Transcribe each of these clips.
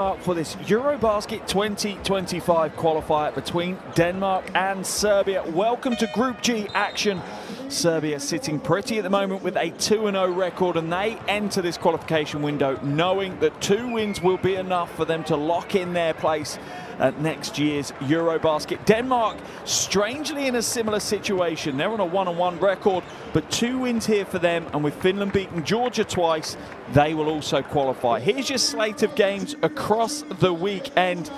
For this EuroBasket 2025 qualifier between Denmark and Serbia. Welcome to Group G action. Serbia sitting pretty at the moment with a 2-0 record, and they enter this qualification window knowing that 2 wins will be enough for them to lock in their place at next year's EuroBasket. Denmark, strangely in a similar situation. They're on a 1-1 record, but 2 wins here for them, and with Finland beating Georgia twice, they will also qualify. Here's your slate of games across the weekend,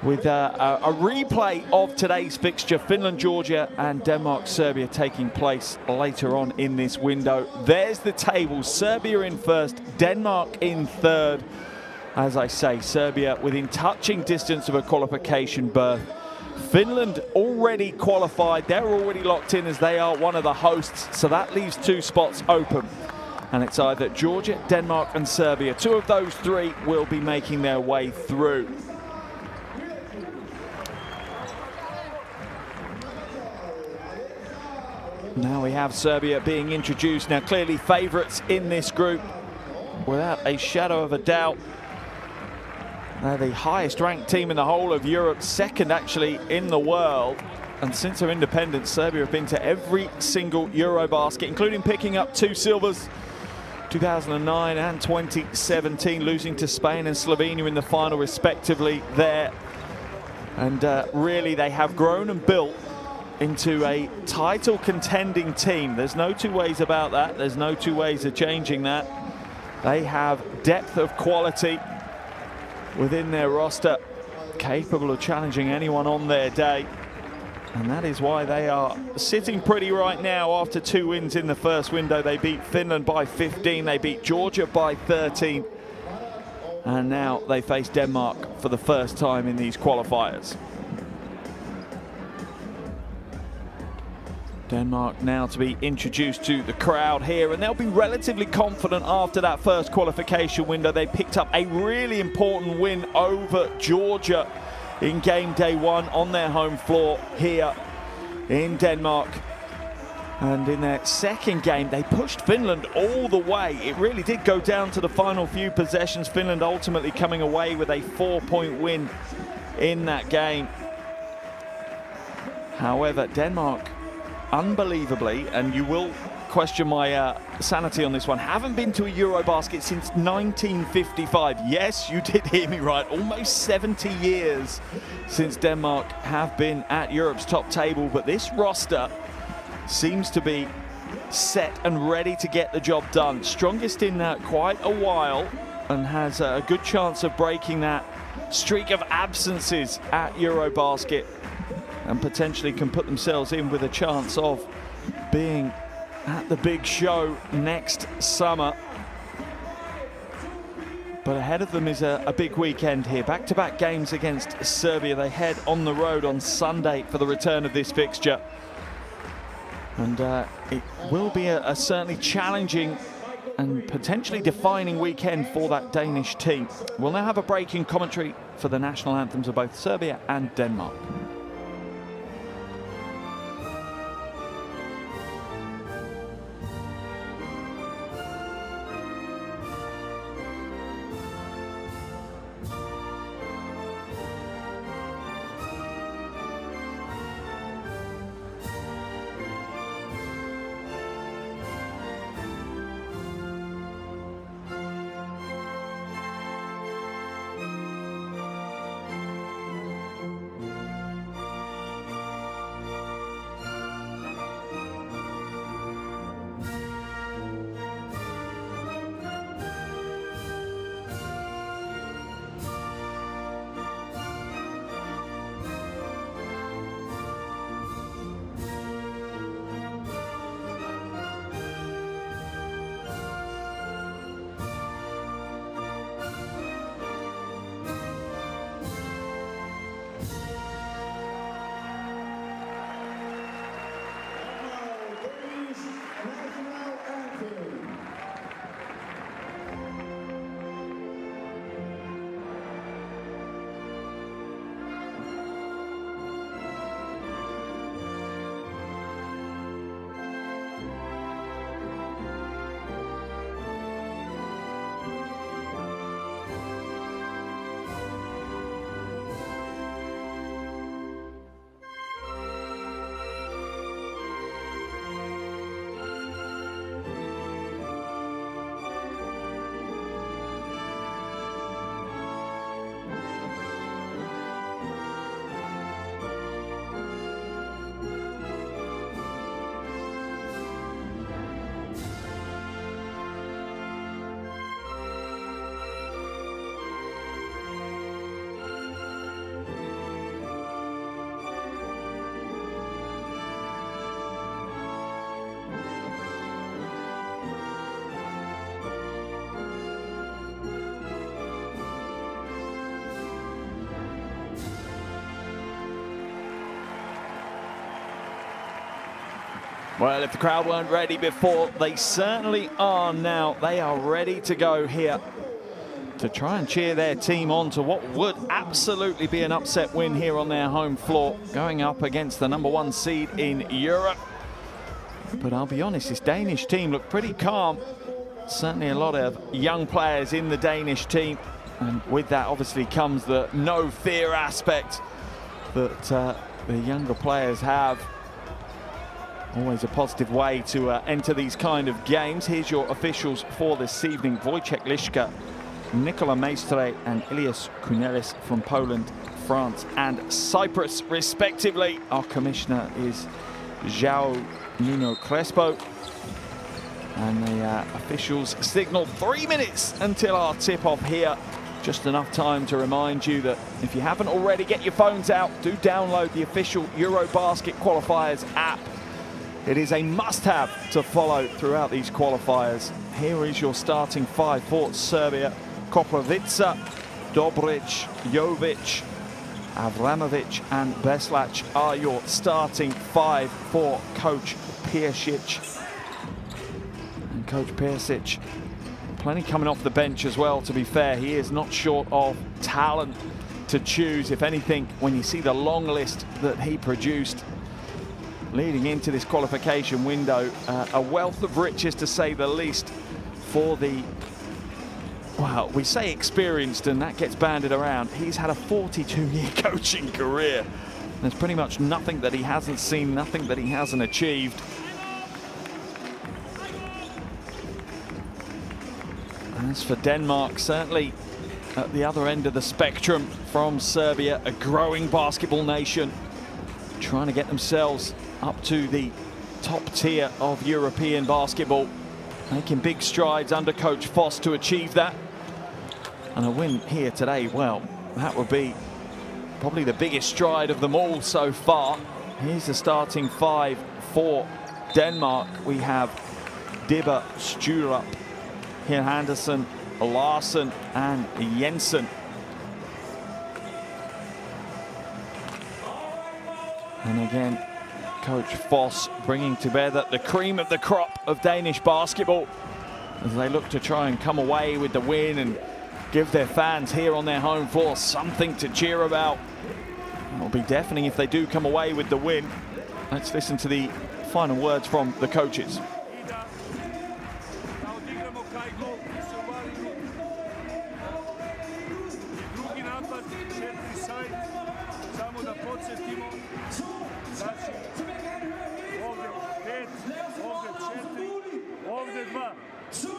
with a replay of today's fixture, Finland, Georgia and Denmark, Serbia taking place later on in this window. There's the table. Serbia in first, Denmark in third. As I say, Serbia within touching distance of a qualification berth. Finland already qualified. They're already locked in as they are one of the hosts, so that leaves 2 spots open. And it's either Georgia, Denmark and Serbia. 2 of those 3 will be making their way through. Now we have Serbia being introduced. Now clearly favourites in this group, without a shadow of a doubt. They're the highest ranked team in the whole of Europe, second actually in the world. And since their independence, Serbia have been to every single EuroBasket, including picking up 2 silvers, 2009 and 2017, losing to Spain and Slovenia in the final respectively there. And really they have grown and built into a title contending team. There's no 2 ways about that. There's no 2 ways of changing that. They have depth of quality within their roster, capable of challenging anyone on their day. And that is why they are sitting pretty right now after 2 wins in the first window. They beat Finland by 15, they beat Georgia by 13. And now they face Denmark for the first time in these qualifiers. Denmark now to be introduced to the crowd here, and they'll be relatively confident after that first qualification window. They picked up a really important win over Georgia in game day 1 on their home floor here in Denmark. And in their second game, they pushed Finland all the way. It really did go down to the final few possessions. Finland ultimately coming away with a 4-point win in that game. However, Denmark, unbelievably, and you will question my sanity on this one, haven't been to a EuroBasket since 1955. Yes, you did hear me right. Almost 70 years since Denmark have been at Europe's top table, but this roster seems to be set and ready to get the job done. Strongest in quite a while, and has a good chance of breaking that streak of absences at EuroBasket, and potentially can put themselves in with a chance of being at the big show next summer. But ahead of them is a big weekend here. Back-to-back games against Serbia. They head on the road on Sunday for the return of this fixture. And it will be a certainly challenging and potentially defining weekend for that Danish team. We'll now have a break in commentary for the national anthems of both Serbia and Denmark. Well, if the crowd weren't ready before, they certainly are now. They are ready to go here to try and cheer their team on to what would absolutely be an upset win here on their home floor, going up against the #1 seed in Europe. But I'll be honest, this Danish team looked pretty calm. Certainly a lot of young players in the Danish team. And with that obviously comes the no fear aspect that the younger players have. Always a positive way to enter these kind of games. Here's your officials for this evening: Wojciech Liszka, Nikola Maestre and Ilias Kunelis from Poland, France and Cyprus respectively. Our commissioner is João Nuno Crespo. And the officials signal 3 minutes until our tip-off here. Just enough time to remind you that if you haven't already, get your phones out. Do download the official EuroBasket Qualifiers app. It is a must-have to follow throughout these qualifiers. Here is your starting five for Serbia: Koprovica, Dobric, Jovic, Avramovic and Beslac are your starting five for Coach Persic. And Coach Persic, plenty coming off the bench as well, to be fair. He is not short of talent to choose. If anything, when you see the long list that he produced leading into this qualification window, a wealth of riches to say the least for the, well, we say experienced and that gets banded around. He's had a 42-year coaching career. There's pretty much nothing that he hasn't seen, nothing that he hasn't achieved. As for Denmark, certainly at the other end of the spectrum from Serbia, a growing basketball nation, trying to get themselves up to the top tier of European basketball, making big strides under Coach Foss to achieve that. And a win here today, well, that would be probably the biggest stride of them all so far. Here's the starting five for Denmark. We have Dibba, Sturup, here Henderson, Larsen and Jensen. And again, Coach Foss bringing together the cream of the crop of Danish basketball as they look to try and come away with the win and give their fans here on their home floor something to cheer about. It'll be deafening if they do come away with the win. Let's listen to the final words from the coaches.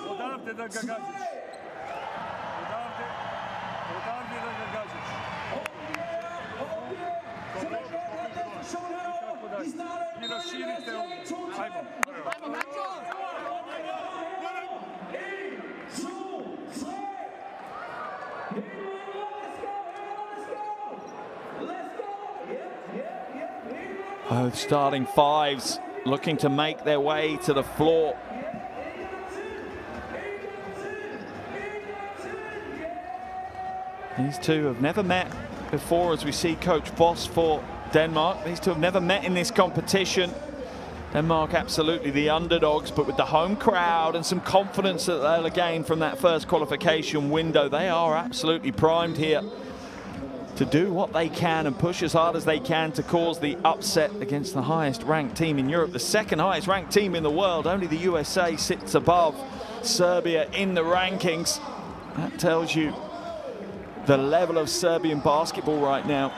Odavde da ga gađaš. Odavde da ga gađaš. I raširite ovo. Ajmo. Both starting fives looking to make their way to the floor. These two have never met before, as we see Coach Foss for Denmark. These two have never met in this competition. Denmark absolutely the underdogs, but with the home crowd and some confidence that they'll gain from that first qualification window, they are absolutely primed here to do what they can and push as hard as they can to cause the upset against the highest ranked team in Europe, the second highest ranked team in the world. Only the USA sits above Serbia in the rankings. That tells you the level of Serbian basketball right now.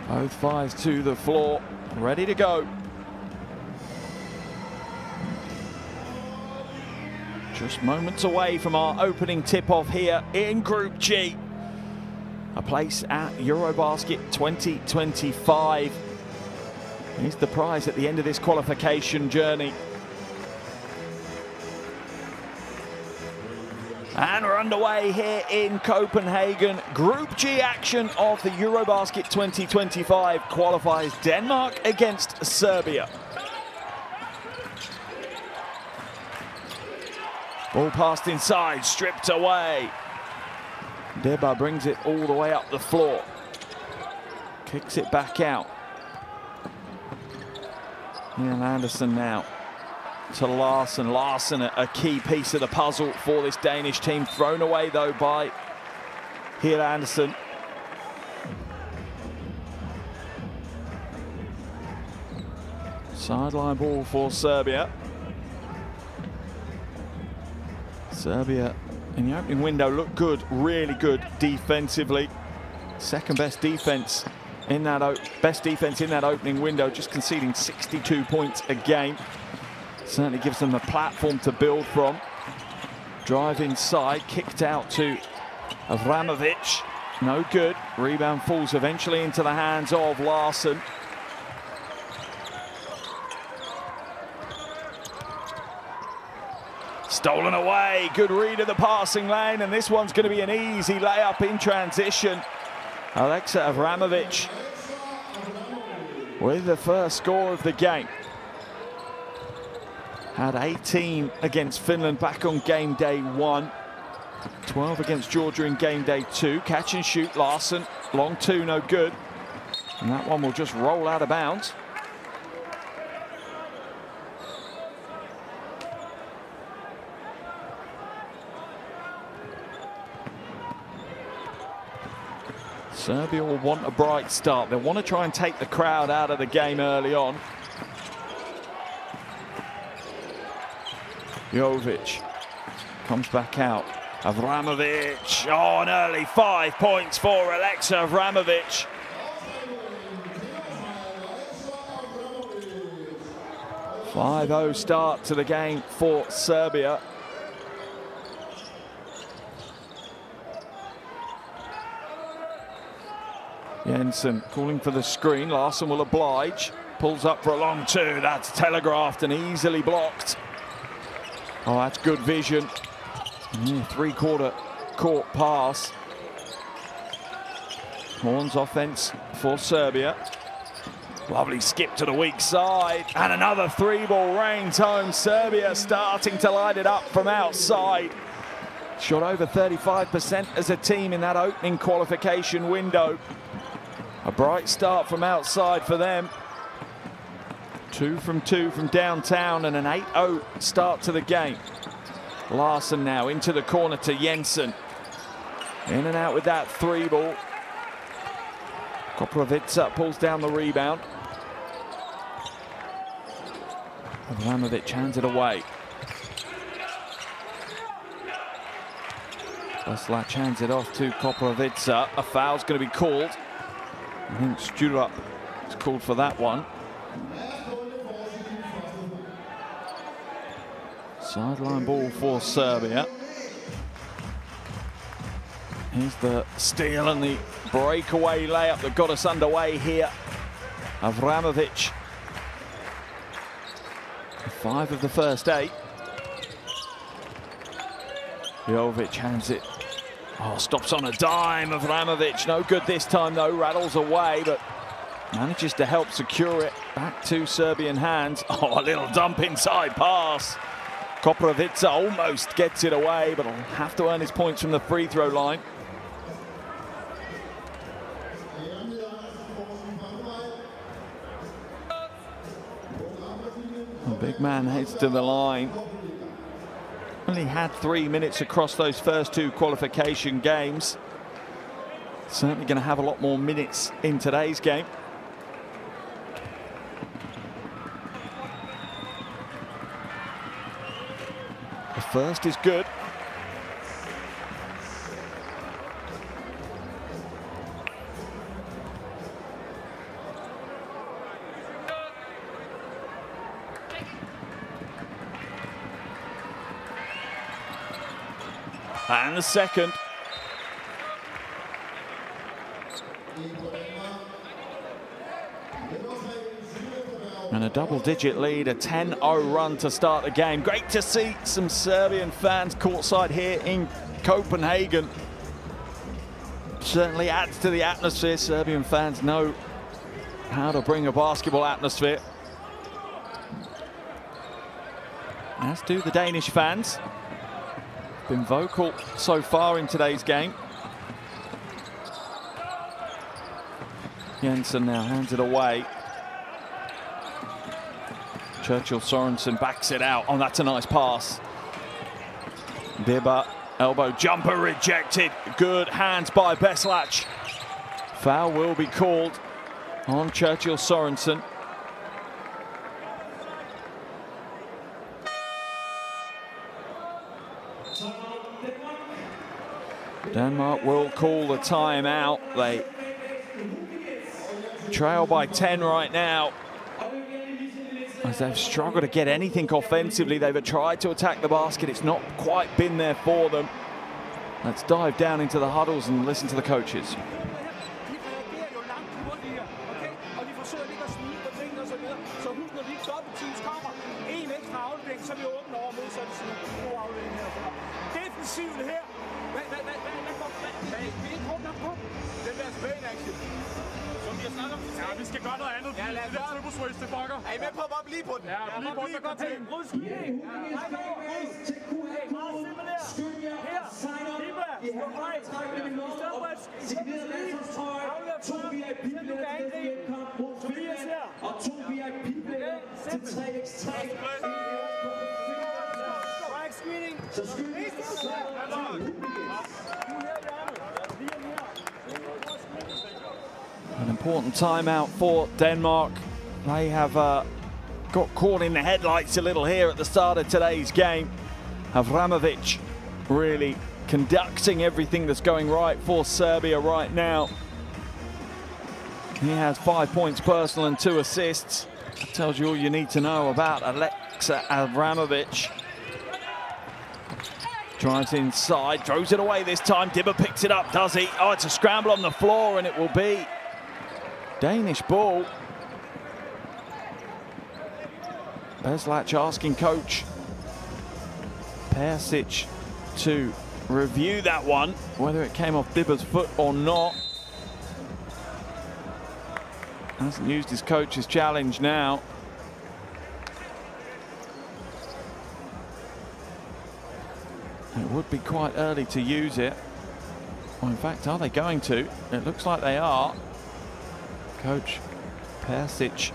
Both fives to the floor, ready to go. Just moments away from our opening tip-off here in Group G. A place at EuroBasket 2025. Here's the prize at the end of this qualification journey. And we're underway here in Copenhagen. Group G action of the EuroBasket 2025 qualifiers. Denmark against Serbia. Ball passed inside, stripped away. Deba brings it all the way up the floor. Kicks it back out. Ian Anderson now to Larsen. Larsen, a key piece of the puzzle for this Danish team. Thrown away, though, by Ian Anderson. Sideline ball for Serbia. Serbia in the opening window looked good, really good defensively. Second best defense in that best defense in that opening window, just conceding 62 points a game. Certainly gives them a platform to build from. Drive inside, kicked out to Avramovic. No good. Rebound falls eventually into the hands of Larsen. Stolen away. Good read of the passing lane, and this one's going to be an easy layup in transition. Alexa Avramovic with the first score of the game. Had 18 against Finland back on game day 1. 12 against Georgia in game day 2. Catch and shoot, Larsen. Long 2, no good. And that one will just roll out of bounds. Serbia will want a bright start. They'll want to try and take the crowd out of the game early on. Jovic comes back out. Avramovic. Oh, an early 5 points for Alexa Avramovic. .5-0 start to the game for Serbia. Jensen calling for the screen. Larsen will oblige. Pulls up for a long 2. That's telegraphed and easily blocked. Oh, that's good vision. Three-quarter court pass. Horn's offense for Serbia. Lovely skip to the weak side. And another 3-ball rains home. Serbia starting to light it up from outside. Shot over 35% as a team in that opening qualification window. A bright start from outside for them. 2 from 2 from downtown and an 8-0 start to the game. Larsen now into the corner to Jensen. In and out with that 3-ball. Koprovica pulls down the rebound. Avramovic hands it away. Oslac hands it off to Koprovica. A foul's going to be called. I think Sturup is called for that one. Sideline ball for Serbia. Here's the steal and the breakaway layup that got us underway here. Avramovic. 5 of the first 8. Jovic hands it. Oh, stops on a dime. Avramovic, no good this time though. Rattles away, but manages to help secure it back to Serbian hands. Oh, a little dump inside pass. Koprovica almost gets it away, but will have to earn his points from the free throw line. The big man heads to the line. Only had 3 minutes across those first 2 qualification games. Certainly going to have a lot more minutes in today's game. The first is good. And the second. And a double-digit lead, a 10-0 run to start the game. Great to see some Serbian fans courtside here in Copenhagen. Certainly adds to the atmosphere. Serbian fans know how to bring a basketball atmosphere. As do the Danish fans. Been vocal so far in today's game. Jensen now hands it away. Churchill Sorensen backs it out. Oh, that's a nice pass. Dibba, elbow jumper rejected. Good hands by Beslach. Foul will be called on Churchill Sorensen. Denmark will call the timeout. They trail by 10 right now, as they've struggled to get anything offensively. They've tried to attack the basket. It's not quite been there for them. Let's dive down into the huddles and listen to the coaches. Ja, vi skal gøre noget andet. Ja, det der triple switch, det fucker. Er I med på at hoppe lige på den? Ja, lige på den, der går til. An important timeout for Denmark. They have got caught in the headlights a little here at the start of today's game. Avramovic really conducting everything that's going right for Serbia right now. He has 5 points personal and 2 assists. That tells you all you need to know about Alexa Avramovic. Drives inside, throws it away this time. Dibba picks it up, does he? Oh, it's a scramble on the floor, and it will be Danish ball. Beslach asking coach Persic to review that one, whether it came off Dibba's foot or not. Hasn't used his coach's challenge now. It would be quite early to use it. Well, in fact, are they going to? It looks like they are. Coach Persic.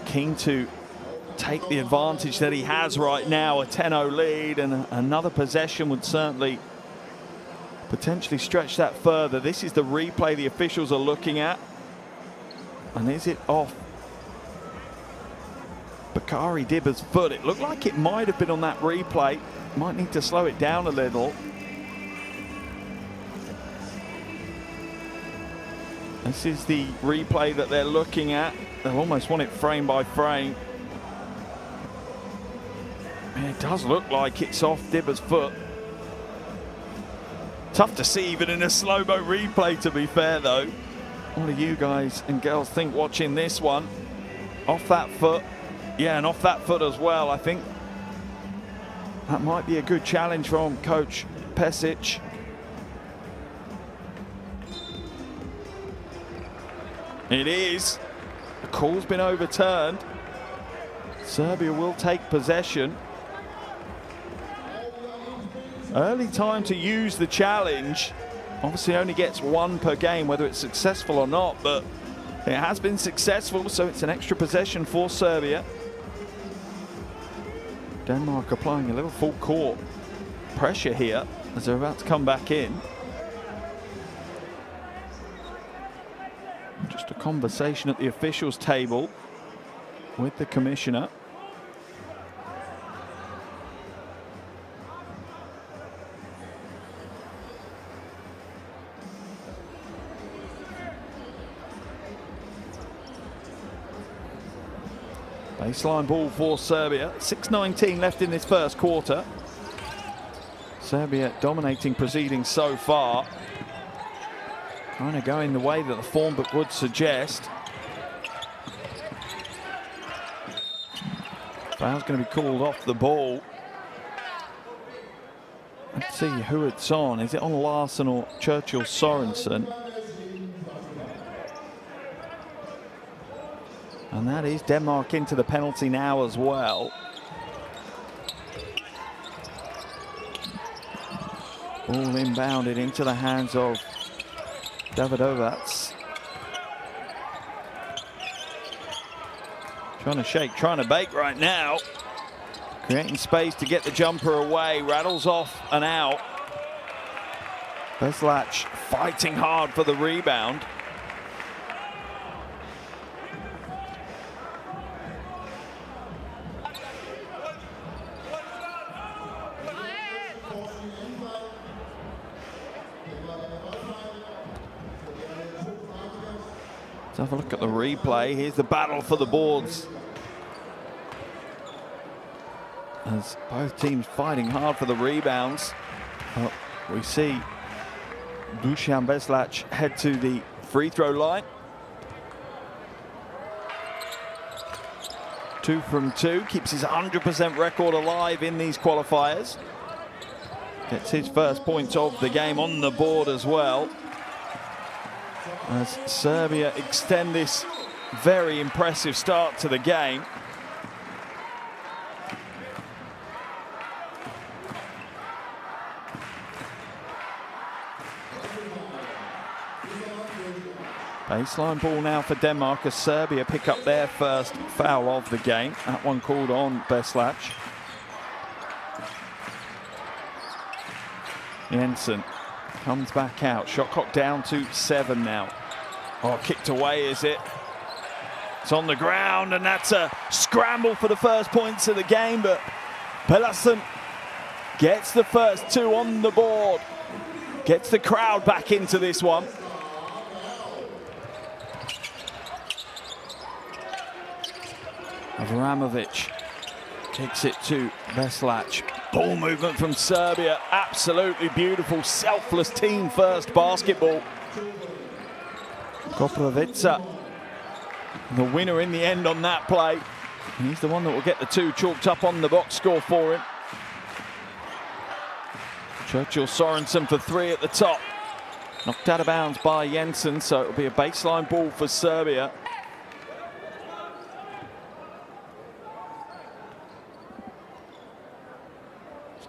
Keen to take the advantage that he has right now, a 10-0 lead, and another possession would certainly potentially stretch that further. This is the replay the officials are looking at. And is it off Bakari Dibba's foot? It looked like it might have been on that replay. Might need to slow it down a little. This is the replay that they're looking at. They'll almost want it frame by frame. And it does look like it's off Dibba's foot. Tough to see even in a slow-mo replay, to be fair, though. What do you guys and girls think watching this one? Off that foot. Yeah, and off that foot as well. I think that might be a good challenge from Coach Persic. It is. The call's been overturned. Serbia will take possession. Early time to use the challenge. Obviously only gets 1 per game, whether it's successful or not, but it has been successful, so it's an extra possession for Serbia. Denmark applying a little full court pressure here as they're about to come back in. Just a conversation at the officials' table with the commissioner. Baseline ball for Serbia. 6:19 left in this first quarter. Serbia dominating proceedings so far. Kind of going the way that the form book would suggest. Foul's going to be called off the ball. Let's see who it's on. Is it on Larsen or Churchill Sorensen? And that is Denmark into the penalty now as well. Ball inbounded into the hands of Davidovats. Trying to shake, trying to bake right now. Creating space to get the jumper away. Rattles off and out. Beslac fighting hard for the rebound. Let's have a look at the replay. Here's the battle for the boards, as both teams fighting hard for the rebounds. We see Dusan Beslac head to the free throw line. 2 from 2, keeps his 100% record alive in these qualifiers. Gets his first points of the game on the board as well, as Serbia extend this very impressive start to the game. Baseline ball now for Denmark as Serbia pick up their first foul of the game. That one called on Beslac. Jensen comes back out. Shot clock down to 7 now. Oh, kicked away, is it? It's on the ground, and that's a scramble for the first points of the game, but Pedersen gets the first 2 on the board. Gets the crowd back into this one. Avramovic kicks it to Beslac. Ball movement from Serbia. Absolutely beautiful, selfless team-first basketball. Koprivica, the winner in the end on that play. He's the one that will get the 2 chalked up on the box score for him. Churchill Sorensen for 3 at the top. Knocked out of bounds by Jensen, so it'll be a baseline ball for Serbia.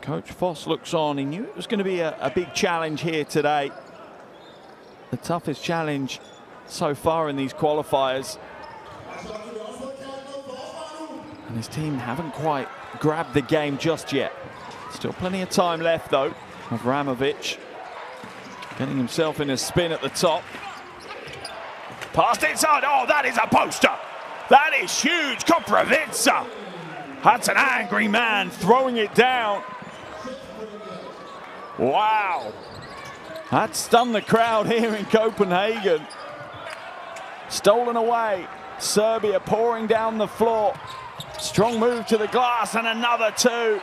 Coach Foss looks on. He knew it was going to be a big challenge here today. The toughest challenge so far in these qualifiers. And his team haven't quite grabbed the game just yet. Still plenty of time left though. Avramovic getting himself in a spin at the top. Passed inside. Oh, that is a poster. That is huge. Koprivica. That's an angry man throwing it down. Wow, that stunned the crowd here in Copenhagen. Stolen away, Serbia pouring down the floor. Strong move to the glass and another 2.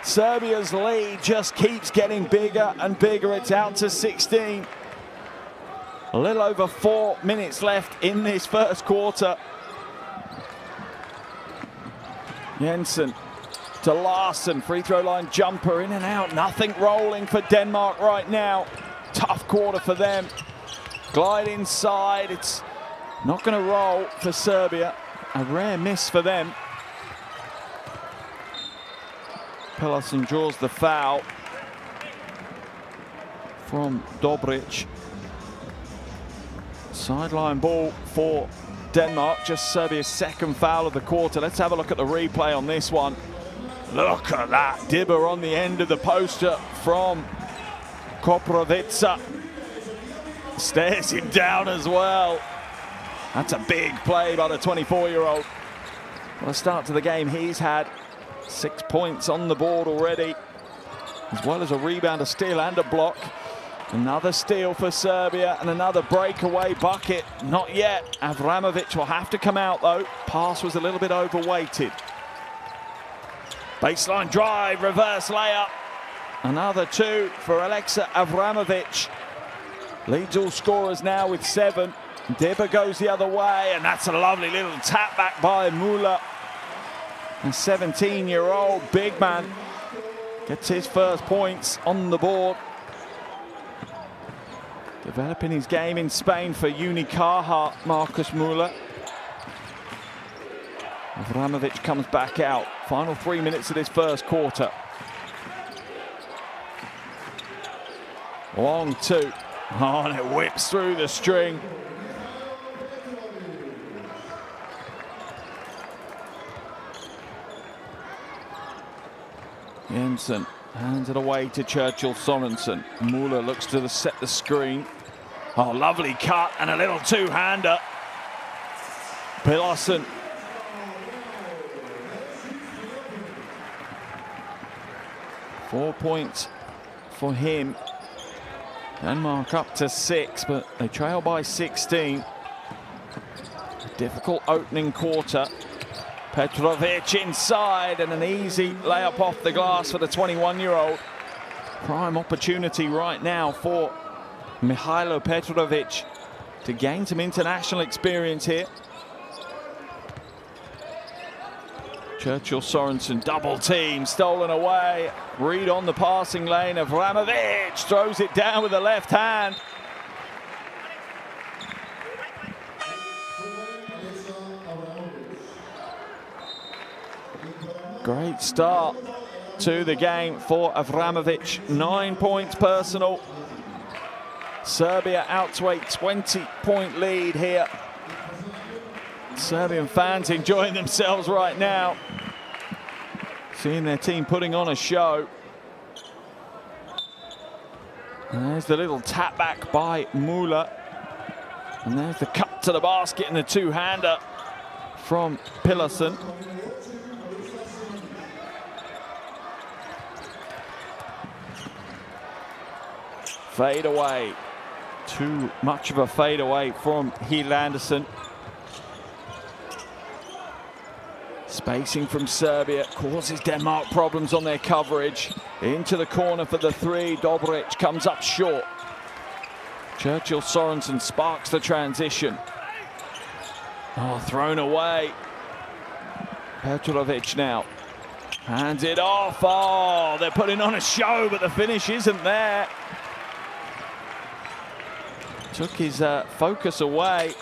Serbia's lead just keeps getting bigger and bigger. It's out to 16. A little over 4 minutes left in this first quarter. Jensen to Larsen, free throw line jumper, in and out, nothing rolling for Denmark right now. Tough quarter for them. Glide inside, it's not going to roll for Serbia. A rare miss for them. Pedersen draws the foul from Dobric. Sideline ball for Denmark, just Serbia's second foul of the quarter. Let's have a look at the replay on this one. Look at that, dibber on the end of the poster from Koprivica. Stares him down as well. That's a big play by the 24-year-old. Well, a start to the game, he's had 6 points on the board already, as well as a rebound, a steal and a block. Another steal for Serbia and another breakaway bucket. Not yet. Avramovic will have to come out though. Pass was a little bit overweighted. Baseline drive, reverse layup. Another 2 for Alexa Avramovic. Leads all scorers now with 7. Dibber goes the other way, and that's a lovely little tap back by Muller. A 17-year-old big man gets his first points on the board. Developing his game in Spain for Unicaja, Marcus Müller. Avramovic comes back out. Final 3 minutes of this first quarter. Long two. Oh, and it whips through the string. Jensen hands it away to Churchill Sorensen. Müller looks to set the screen. Oh, lovely cut and a little two-hander. Pilarson. 4 points for him. Denmark up to 6, but they trail by 16. A difficult opening quarter. Petrovic inside and an easy layup off the glass for the 21-year-old. Prime opportunity right now for Mihailo Petrovic to gain some international experience here. Churchill Sorensen, double team, stolen away. Read on the passing lane of Avramovic, throws it down with the left hand. Great start to the game for Avramovic. 9 points personal. Serbia out to a 20-point lead here. Serbian fans enjoying themselves right now. Seeing their team putting on a show. And there's the little tap back by Müller. And there's the cut to the basket and the two-hander from Pilarson. Fade away. Too much of a fade away from Hill Anderson. Spacing from Serbia causes Denmark problems on their coverage. Into the corner for the three. Dobric comes up short. Churchill Sorensen sparks the transition. Oh, thrown away. Petrovic now. Hands it off. Oh, they're putting on a show, but the finish isn't there. Took his focus away.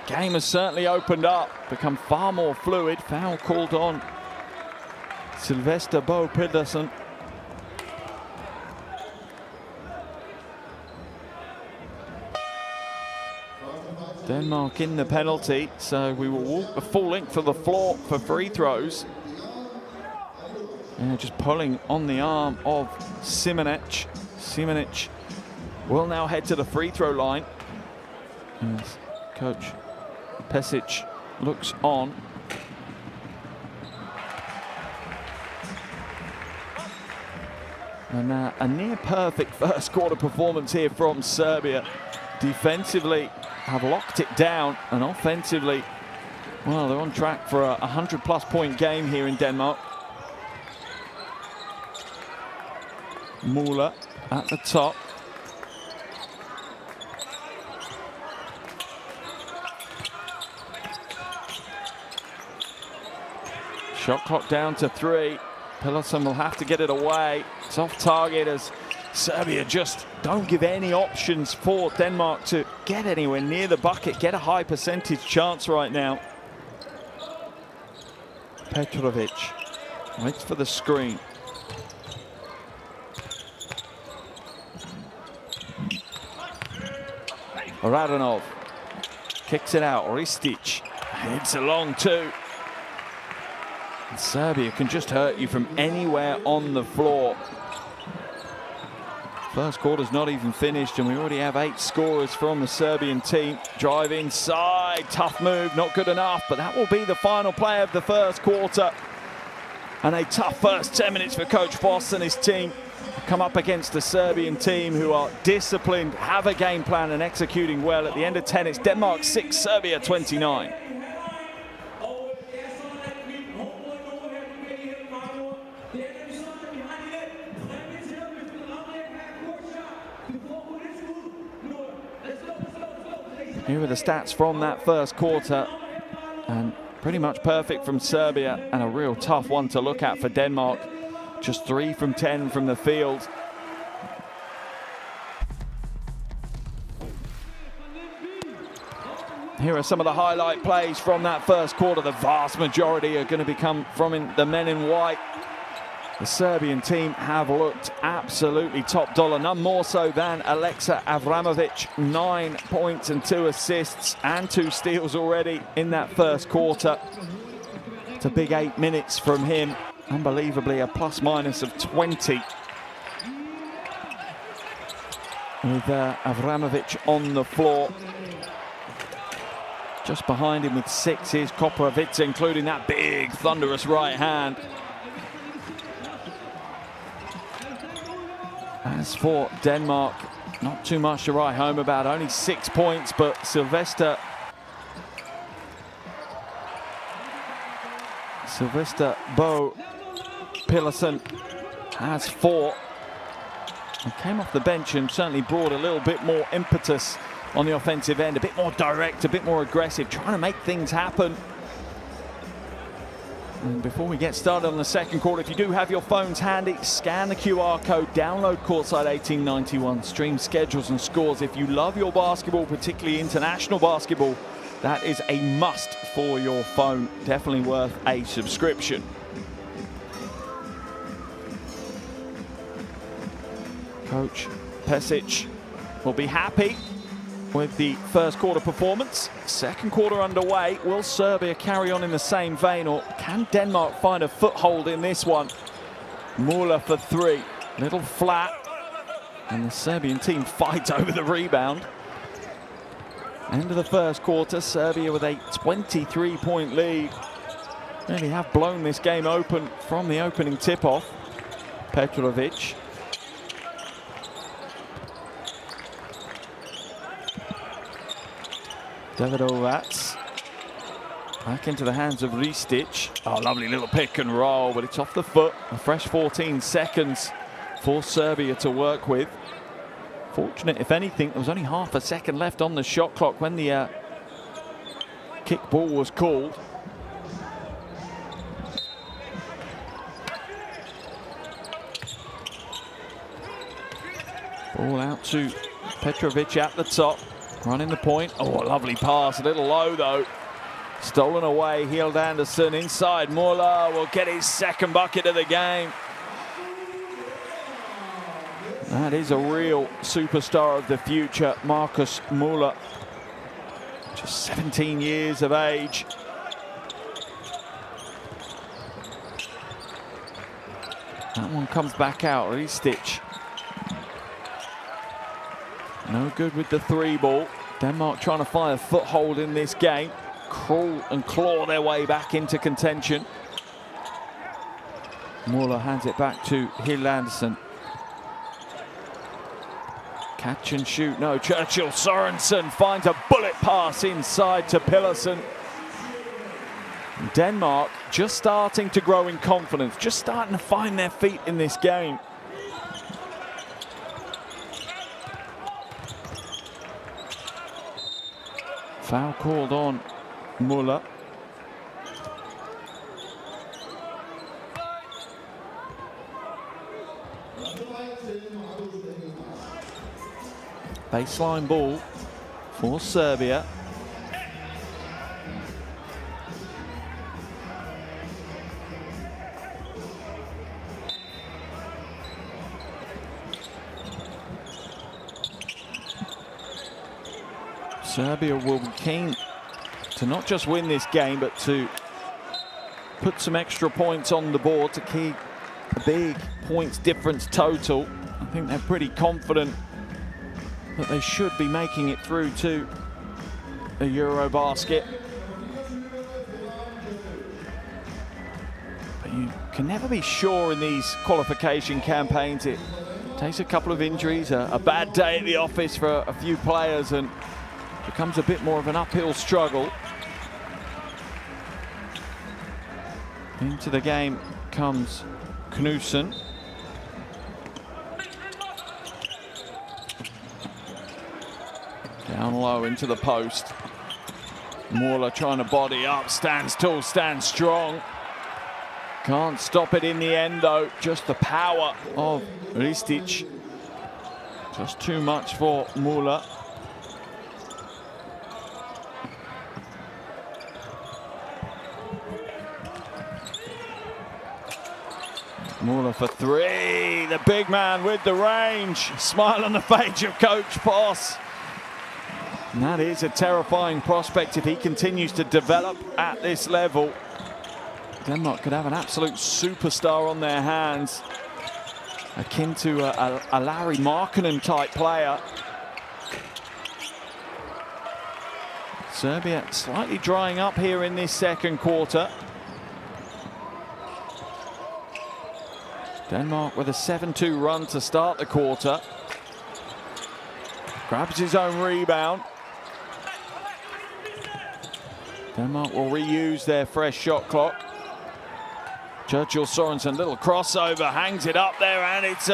Game has certainly opened up, become far more fluid. Foul called on Sylvester Bo Pedersen. Denmark in the penalty, so we will walk the full length of the floor for free throws. And just pulling on the arm of Simanic. Simanic will now head to the free throw line. As Coach Pesic looks on. And a near perfect first quarter performance here from Serbia. Defensively have locked it down, and offensively, well, they're on track for a 100+ point game here in Denmark. Müller at the top. Shot clock down to 3. Pilarson will have to get it away. It's off target as Serbia just don't give any options for Denmark to get anywhere near the bucket, get a high percentage chance right now. Petrovic waits for the screen. Radonov kicks it out. Ristic hits a long two. And Serbia can just hurt you from anywhere on the floor. First quarter's not even finished, and we already have 8 scorers from the Serbian team. Drive inside, tough move, not good enough, but that will be the final play of the first quarter. And a tough first 10 minutes for Coach Voss and his team. Come up against the Serbian team who are disciplined, have a game plan and executing well. At the end of 10, it's Denmark 6, Serbia 29. Here are the stats from that first quarter, and pretty much perfect from Serbia, and a real tough one to look at for Denmark. Just 3 from 10 from the field. Here are some of the highlight plays from that first quarter. The vast majority are going to become from the men in white. The Serbian team have looked absolutely top dollar, none more so than Aleksa Avramovic. 9 points and 2 assists and 2 steals already in that first quarter. It's a big 8 minutes from him. Unbelievably, a plus-minus of 20. With Avramovic on the floor. Just behind him with 6 is Koprivica, including that big, thunderous right hand. As for Denmark, not too much to write home about, only 6 points, but Sylvester Bo Pillerson has 4. He came off the bench and certainly brought a little bit more impetus on the offensive end, a bit more direct, a bit more aggressive, trying to make things happen. And before we get started on the second quarter, if you do have your phones handy, scan the QR code, download Courtside 1891, stream schedules and scores. If you love your basketball, particularly international basketball, that is a must for your phone. Definitely worth a subscription. Coach Pesic will be happy with the first quarter performance. Second quarter underway. Will Serbia carry on in the same vein, or can Denmark find a foothold in this one? Muller for 3. Little flat. And the Serbian team fights over the rebound. End of the first quarter. Serbia with a 23-point lead. Really have blown this game open from the opening tip-off. Petrovic. Davidovac back into the hands of Ristic. Oh, lovely little pick and roll, but it's off the foot. A fresh 14 seconds for Serbia to work with. Fortunate, if anything, there was only half a second left on the shot clock when the kick ball was called. Ball out to Petrovic at the top. Running the point. Oh, a lovely pass. A little low, though. Stolen away. Hield Anderson inside. Muller will get his second bucket of the game. That is a real superstar of the future, Marcus Muller. Just 17 years of age. That one comes back out. Ristic. No good with the 3 ball. Denmark trying to find a foothold in this game. Crawl and claw their way back into contention. Muller hands it back to Hild Anderson. Catch and shoot. No, Churchill. Sorensen finds a bullet pass inside to Pillerson. Denmark just starting to grow in confidence, just starting to find their feet in this game. Foul called on Muller. Baseline ball for Serbia. Serbia will be keen to not just win this game, but to put some extra points on the board to keep a big points difference total. I think they're pretty confident that they should be making it through to the EuroBasket. But you can never be sure in these qualification campaigns. It takes a couple of injuries, a bad day at the office for a few players, and becomes a bit more of an uphill struggle. Into the game comes Knudsen. Down low into the post. Muller trying to body up, stands tall, stands strong. Can't stop it in the end though, just the power of Ristic. Just too much for Muller. Muller for three, the big man with the range. Smile on the face of Coach Boss. And that is a terrifying prospect if he continues to develop at this level. Denmark could have an absolute superstar on their hands, akin to a Larry Markkanen type player. Serbia slightly drying up here in this second quarter. Denmark with a 7-2 run to start the quarter. Grabs his own rebound. Denmark will reuse their fresh shot clock. Churchill Sorensen, little crossover, hangs it up there, and it's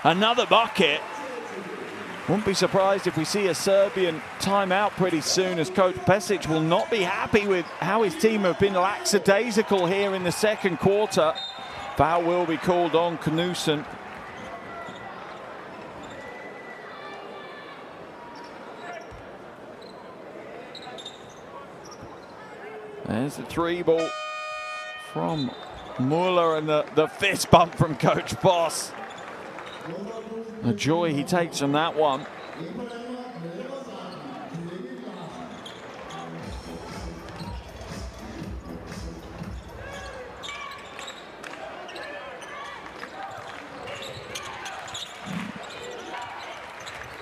another bucket. Wouldn't be surprised if we see a Serbian timeout pretty soon, as Coach Pesic will not be happy with how his team have been lackadaisical here in the second quarter. Foul will be called on Knudsen. There's the three ball from Muller, and the fist bump from Coach Boss. The joy he takes from that one.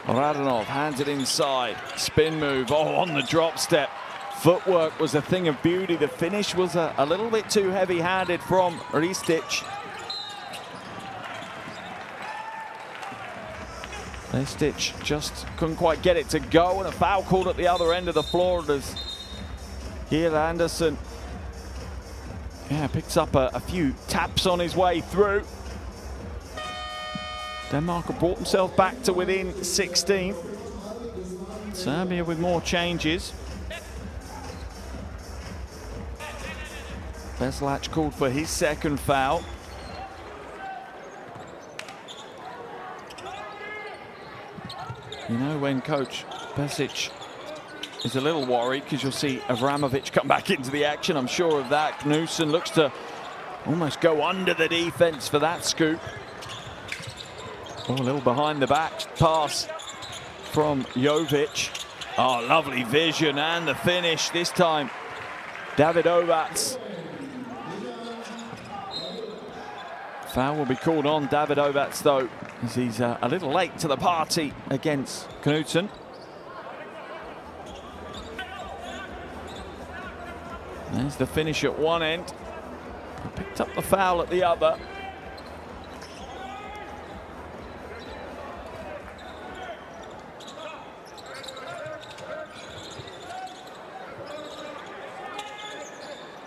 Radonov hands it inside, spin move, oh, on the drop step. Footwork was a thing of beauty. The finish was a little bit too heavy-handed from Ristic. Ristic just couldn't quite get it to go, and a foul called at the other end of the floor as Giel Andersen picks up a few taps on his way through. Denmark have brought themselves back to within 16. Serbia with more changes. Veslac called for his second foul. You know when Coach Pesic is a little worried, because you'll see Avramovic come back into the action. I'm sure of that. Knudsen looks to almost go under the defense for that scoop. Oh, a little behind the back pass from Jovic. Oh, lovely vision, and the finish this time. Davidovac. Foul will be called on Davidovac though, as he's a little late to the party against Knudsen. There's the finish at one end. Picked up the foul at the other.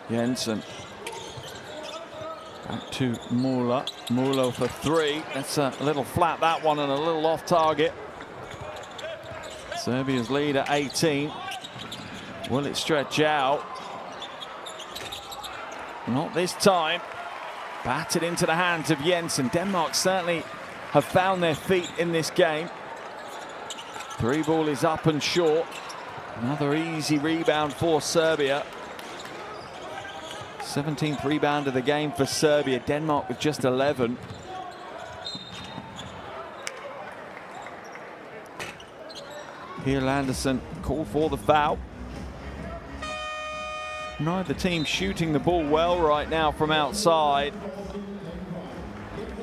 Jensen. Back to Muller. Muller for three. That's a little flat, that one, and a little off target. Serbia's lead at 18. Will it stretch out? Not this time. Batted into the hands of Jensen. Denmark certainly have found their feet in this game. Three ball is up and short. Another easy rebound for Serbia. 17th rebound of the game for Serbia. Denmark with just 11. Giel Andersen called for the foul. Neither team shooting the ball well right now from outside.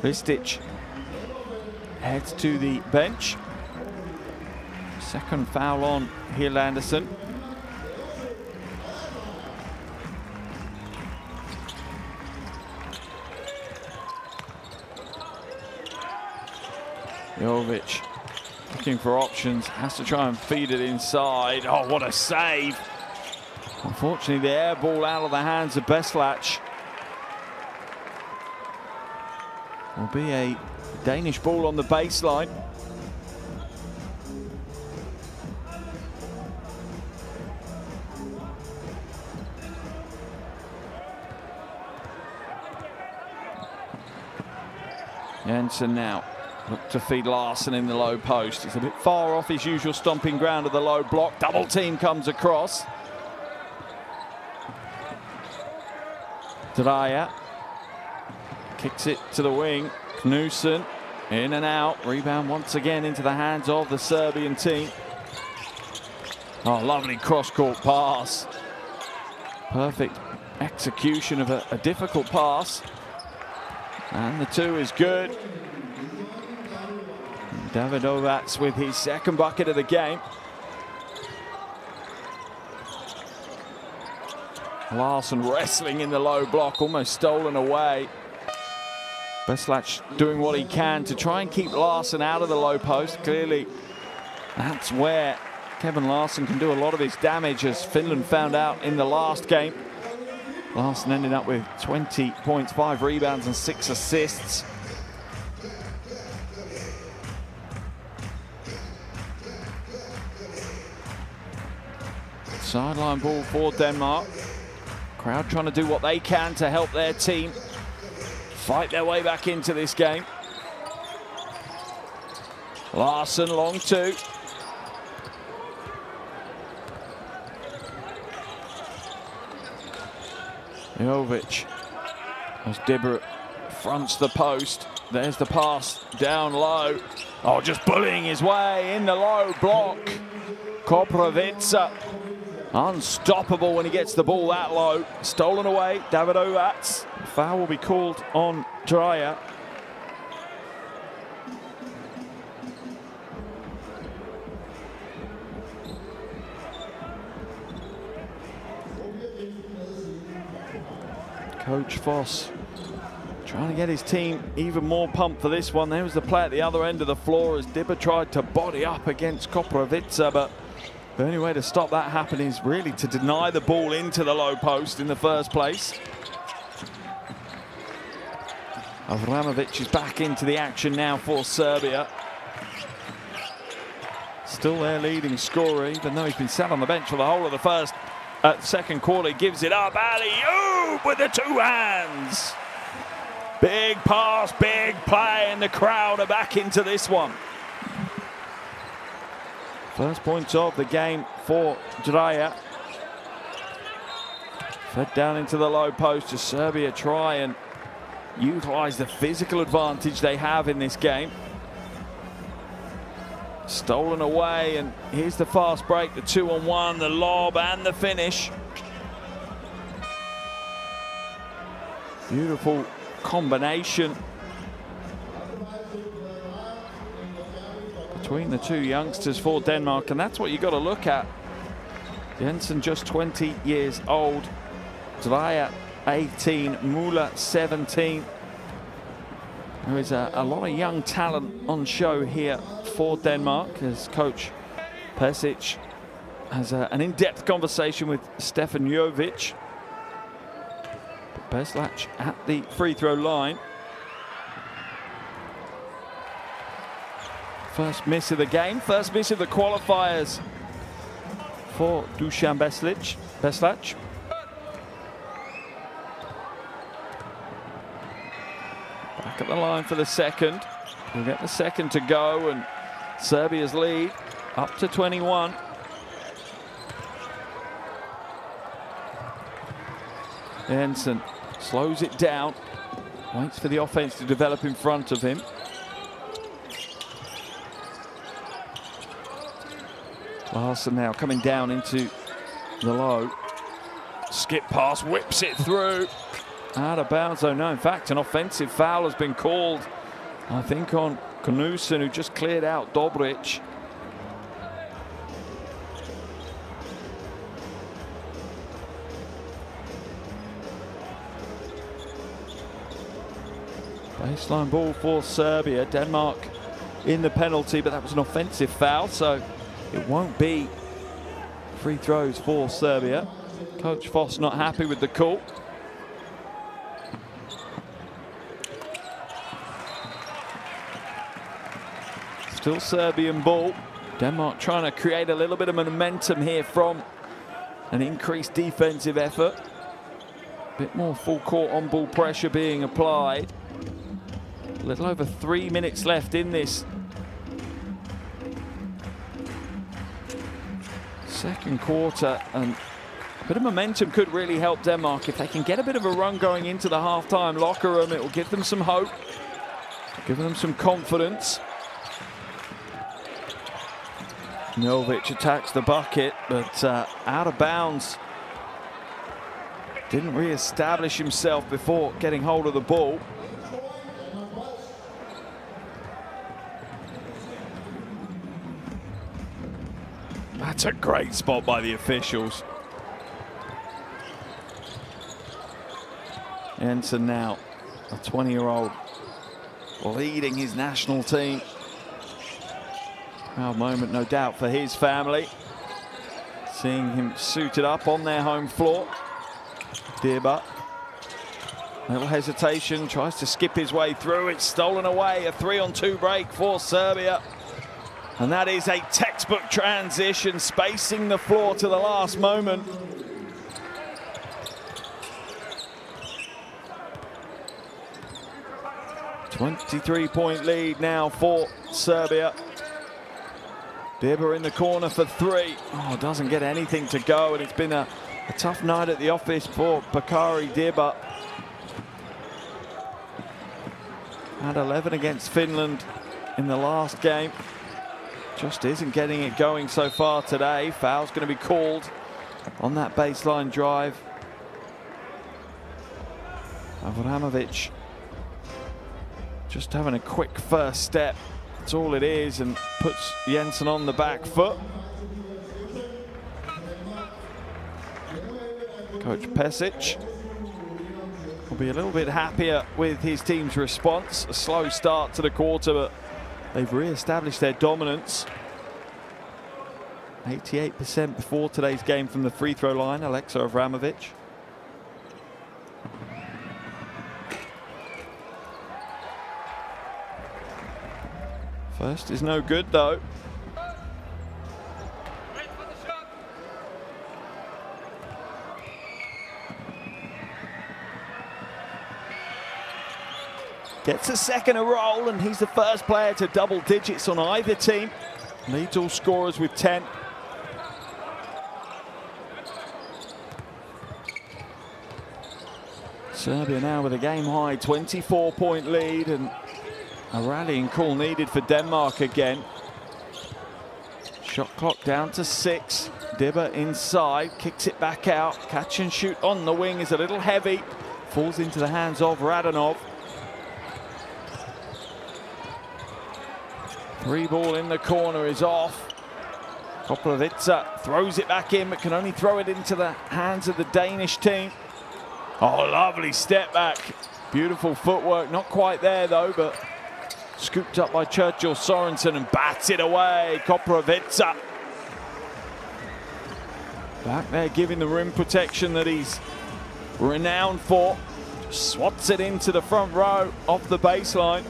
Ristic heads to the bench. Second foul on Giel Andersen. Jovic looking for options, has to try and feed it inside. Oh, what a save. Unfortunately, the air ball out of the hands of Veslac. Will be a Danish ball on the baseline. Jensen now look to feed Larsen in the low post. He's a bit far off his usual stomping ground of the low block. Double team comes across. Dreyer kicks it to the wing. Knudsen in and out. Rebound once again into the hands of the Serbian team. Oh, lovely cross-court pass. Perfect execution of a difficult pass. And the two is good. Davidovac with his second bucket of the game. Larsen wrestling in the low block, almost stolen away. Beslac doing what he can to try and keep Larsen out of the low post. Clearly, that's where Kevin Larsen can do a lot of his damage, as Finland found out in the last game. Larsen ended up with 20 points, 5 rebounds and 6 assists. Sideline ball for Denmark. Crowd trying to do what they can to help their team fight their way back into this game. Larsen, long two. Jovic, as Dibber fronts the post. There's the pass down low. Oh, just bullying his way in the low block. Koprivica, unstoppable when he gets the ball that low. Stolen away, Davidovac. Foul will be called on Dreyer. Coach Voss trying to get his team even more pumped for this one. There was the play at the other end of the floor as Dibber tried to body up against Koprivica, but the only way to stop that happening is really to deny the ball into the low post in the first place. Avramovic is back into the action now for Serbia. Still their leading scorer, even though he's been sat on the bench for the whole of the second quarter. He gives it up. Alley-oop with the two hands. Big pass, big play, and the crowd are back into this one. First points of the game for Dreyer. Fed down into the low post as Serbia try and utilize the physical advantage they have in this game. Stolen away, and here's the fast break, the 2-on-1, the lob and the finish. Beautiful combination between the two youngsters for Denmark, and that's what you got to look at. Jensen just 20 years old, Dreyer 18, Müller 17. There is a lot of young talent on show here for Denmark, as Coach Pesic has an in-depth conversation with Stefan Jovic. Beslac at the free throw line. First miss of the game, first miss of the qualifiers for Dusan Beslac. Back at the line for the second. We'll get the second to go, and Serbia's lead up to 21. Jensen slows it down, waits for the offense to develop in front of him. Larsen now coming down into the low. Skip pass, whips it through. Out of bounds, though. No, in fact, an offensive foul has been called, I think, on Knudsen, who just cleared out Dobric. Baseline ball for Serbia. Denmark in the penalty, but that was an offensive foul, so it won't be free throws for Serbia. Coach Voss not happy with the call. Still Serbian ball. Denmark trying to create a little bit of momentum here from an increased defensive effort. A bit more full court on ball pressure being applied. A little over 3 minutes left in this second quarter, and a bit of momentum could really help Denmark. If they can get a bit of a run going into the halftime locker room, it will give them some hope, give them some confidence. Jovic attacks the bucket, but out of bounds. Didn't re-establish himself before getting hold of the ball. That's a great spot by the officials. Jensen now, a 20-year-old, leading his national team. Proud moment, no doubt, for his family. Seeing him suited up on their home floor. Dirba, little hesitation, tries to skip his way through. It's stolen away, a 3-on-2 break for Serbia. And that is a textbook transition, spacing the floor to the last moment. A 23-point lead now for Serbia. Dirba in the corner for three. Oh, doesn't get anything to go, and it's been a tough night at the office for Bakari Dirba. Had 11 against Finland in the last game. Just isn't getting it going so far today. Foul's going to be called on that baseline drive. Avramovic just having a quick first step. That's all it is, and puts Jensen on the back foot. Coach Pesic will be a little bit happier with his team's response. A slow start to the quarter, but they've re-established their dominance. 88% before today's game from the free throw line, Alexa Avramovic. First is no good though. Gets a second a roll, and he's the first player to double digits on either team. Leads all scorers with 10. Serbia now with a game-high 24-point lead, and a rallying call needed for Denmark again. Shot clock down to 6. Dirba inside, kicks it back out. Catch and shoot on the wing is a little heavy. Falls into the hands of Radonov. Three ball in the corner is off. Koprovica throws it back in, but can only throw it into the hands of the Danish team. Oh, lovely step back. Beautiful footwork. Not quite there, though, but scooped up by Churchill Sorensen and bats it away. Koprovica back there giving the rim protection that he's renowned for. Just swats it into the front row off the baseline.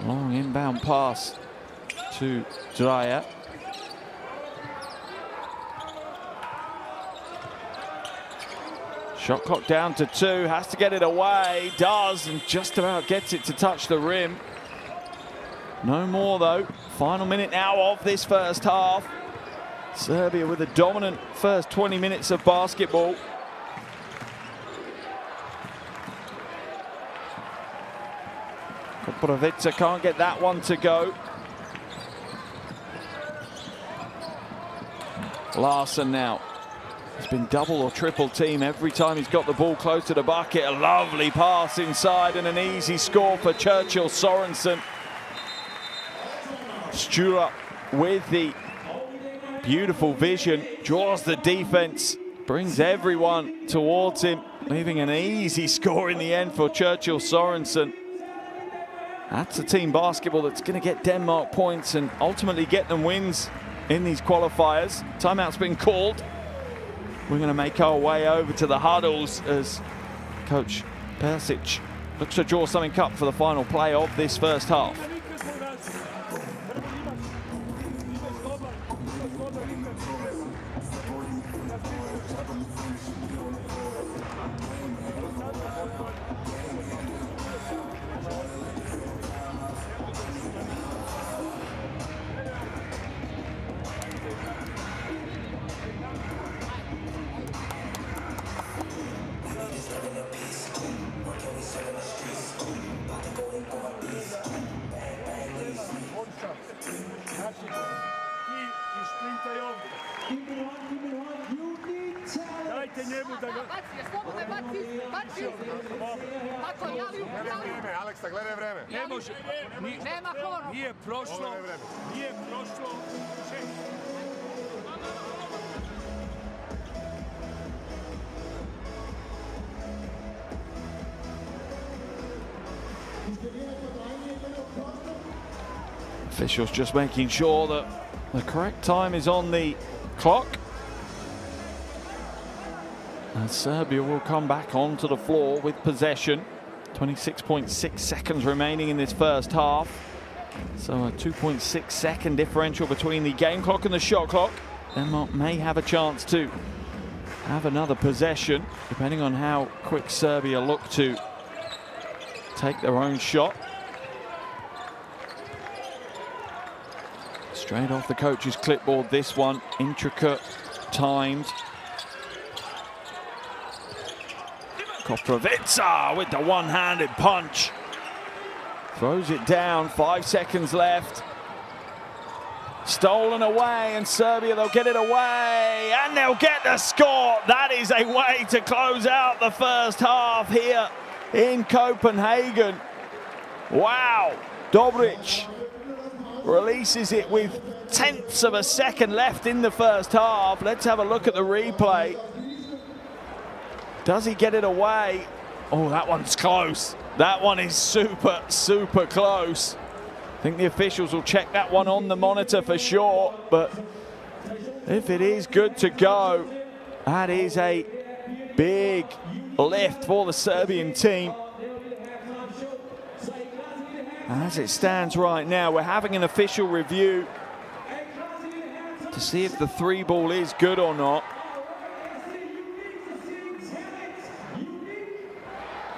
Long inbound pass to Dreyer. Shot clock down to 2, has to get it away, does, and just about gets it to touch the rim. No more though. Final minute now of this first half. Serbia with a dominant first 20 minutes of basketball. Koprovica can't get that one to go. Larsson now. He's been double or triple team every time he's got the ball close to the bucket. A lovely pass inside and an easy score for Churchill Sorensen. Stura with the beautiful vision, draws the defense, brings everyone towards him, leaving an easy score in the end for Churchill Sorensen. That's a team basketball that's going to get Denmark points and ultimately get them wins in these qualifiers. Timeout's been called. We're going to make our way over to the huddles as Coach Persic looks to draw something up for the final play of this first half. Dajte njemu da ga... Aleksa, gledaj vreme. Ne može. Nema koru. Nije prošlo. Nije prošlo. Officials just making sure that the correct time is on the clock. And Serbia will come back onto the floor with possession. 26.6 seconds remaining in this first half. So a 2.6 second differential between the game clock and the shot clock. Denmark may have a chance to have another possession, depending on how quick Serbia look to take their own shot. Straight off the coach's clipboard, this one, intricate, timed. Koprivica with the one-handed punch. Throws it down, 5 seconds left. Stolen away, and Serbia, they'll get it away, and they'll get the score. That is a way to close out the first half here in Copenhagen. Wow, Dobric releases it with tenths of a second left in the first half. Let's have a look at the replay. Does he get it away? Oh, that one's close. That one is super, super close. I think the officials will check that one on the monitor for sure, but if it is good to go, that is a big lift for the Serbian team. As it stands right now, we're having an official review to see if the 3-ball is good or not.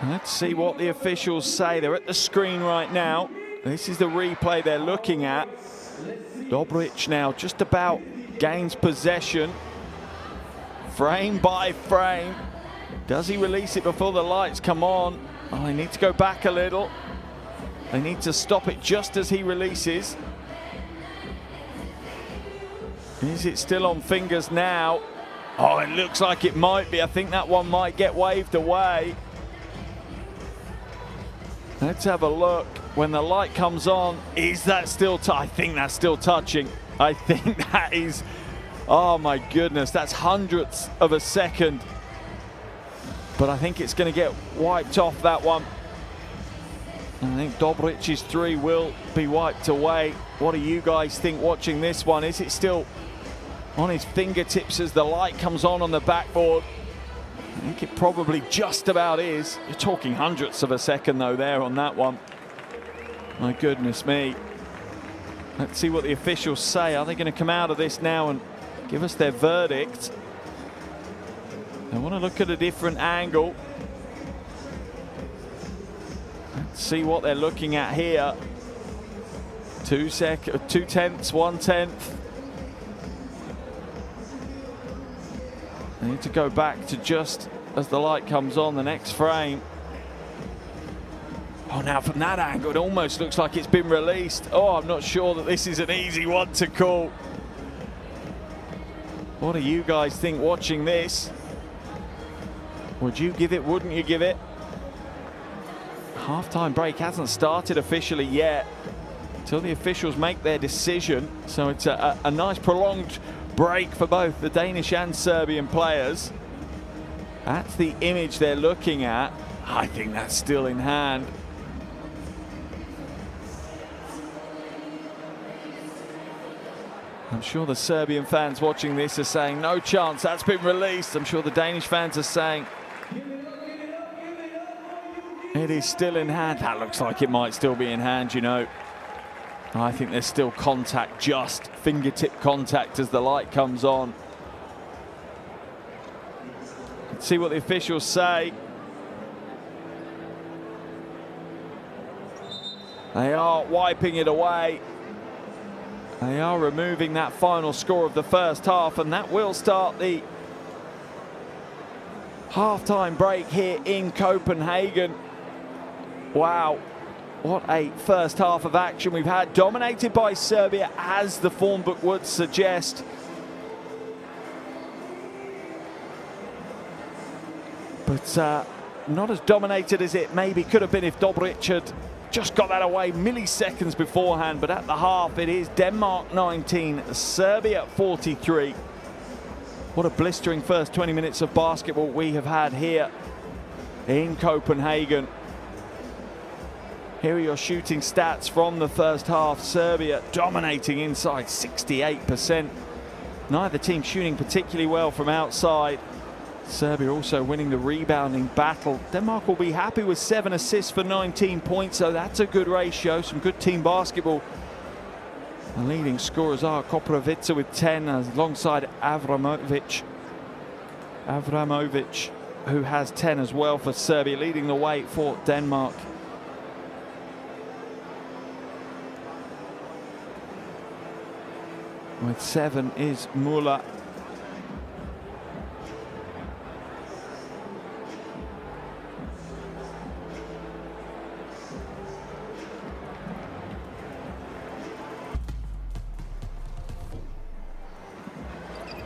Let's see what the officials say. They're at the screen right now. This is the replay they're looking at. Dobric now just about gains possession. Frame by frame. Does he release it before the lights come on? Oh, they need to go back a little. They need to stop it just as he releases. Is it still on fingers now? Oh, it looks like it might be. I think that one might get waved away. Let's have a look. When the light comes on, is that still I think that's still touching. I think that is, oh my goodness, that's hundredths of a second. But I think it's going to get wiped off, that one. I think Dobric's 3 will be wiped away. What do you guys think watching this one? Is it still on his fingertips as the light comes on the backboard? I think it probably just about is. You're talking hundredths of a second though there on that one. My goodness me. Let's see what the officials say. Are they going to come out of this now and give us their verdict? I want to look at a different angle. Let's see what they're looking at here. 2 tenths, 1 tenth. I need to go back to just as the light comes on the next frame. Oh, now from that angle, it almost looks like it's been released. Oh, I'm not sure that this is an easy one to call. What do you guys think watching this? Would you give it? Wouldn't you give it? Half-time break hasn't started officially yet until the officials make their decision. So it's a nice prolonged break for both the Danish and Serbian players. That's the image they're looking at. I think that's still in hand. I'm sure the Serbian fans watching this are saying, no chance, that's been released. I'm sure the Danish fans are saying, it is still in hand. That looks like it might still be in hand, you know. I think there's still contact, just fingertip contact as the light comes on. Let's see what the officials say. They are wiping it away. They are removing that final score of the first half, and that will start the half-time break here in Copenhagen. Wow, what a first half of action we've had, dominated by Serbia, as the form book would suggest. But not as dominated as it maybe could have been if Dobric had just got that away milliseconds beforehand. But at the half, it is Denmark 19, Serbia 43. What a blistering first 20 minutes of basketball we have had here in Copenhagen. Here are your shooting stats from the first half. Serbia dominating inside, 68%. Neither team shooting particularly well from outside. Serbia also winning the rebounding battle. Denmark will be happy with 7 assists for 19 points, so that's a good ratio, some good team basketball. The leading scorers are Koprivica with 10, alongside Avramovic, who has 10 as well for Serbia, leading the way for Denmark. With 7 is Muller.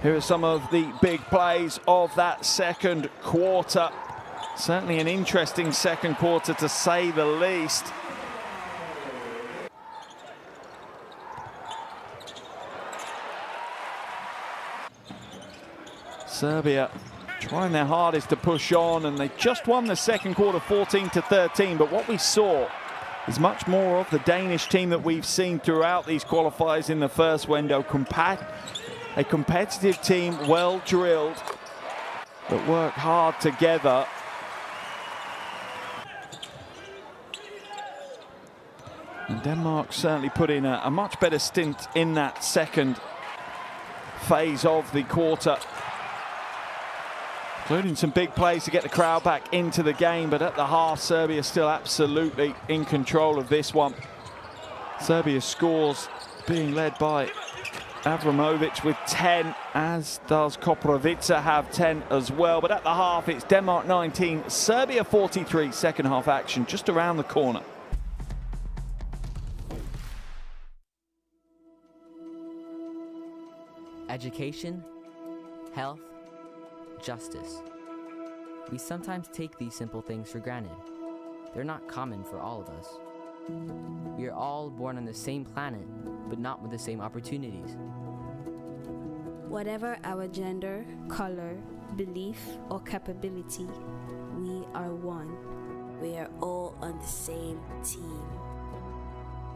Here are some of the big plays of that second quarter. Certainly an interesting second quarter, to say the least. Serbia trying their hardest to push on, and they just won the second quarter 14-13. But what we saw is much more of the Danish team that we've seen throughout these qualifiers in the first window. A competitive team, well drilled, that work hard together. And Denmark certainly put in a much better stint in that second phase of the quarter, including some big plays to get the crowd back into the game. But at the half, Serbia still absolutely in control of this one. Serbia's scores being led by Avramovic with 10, as does Koprivica have 10 as well. But at the half, it's Denmark 19, Serbia 43. Second half action just around the corner. Education, health, justice. We sometimes take these simple things for granted. They're not common for all of us. We are all born on the same planet, but not with the same opportunities. Whatever our gender, color, belief, or capability, we are one. We are all on the same team.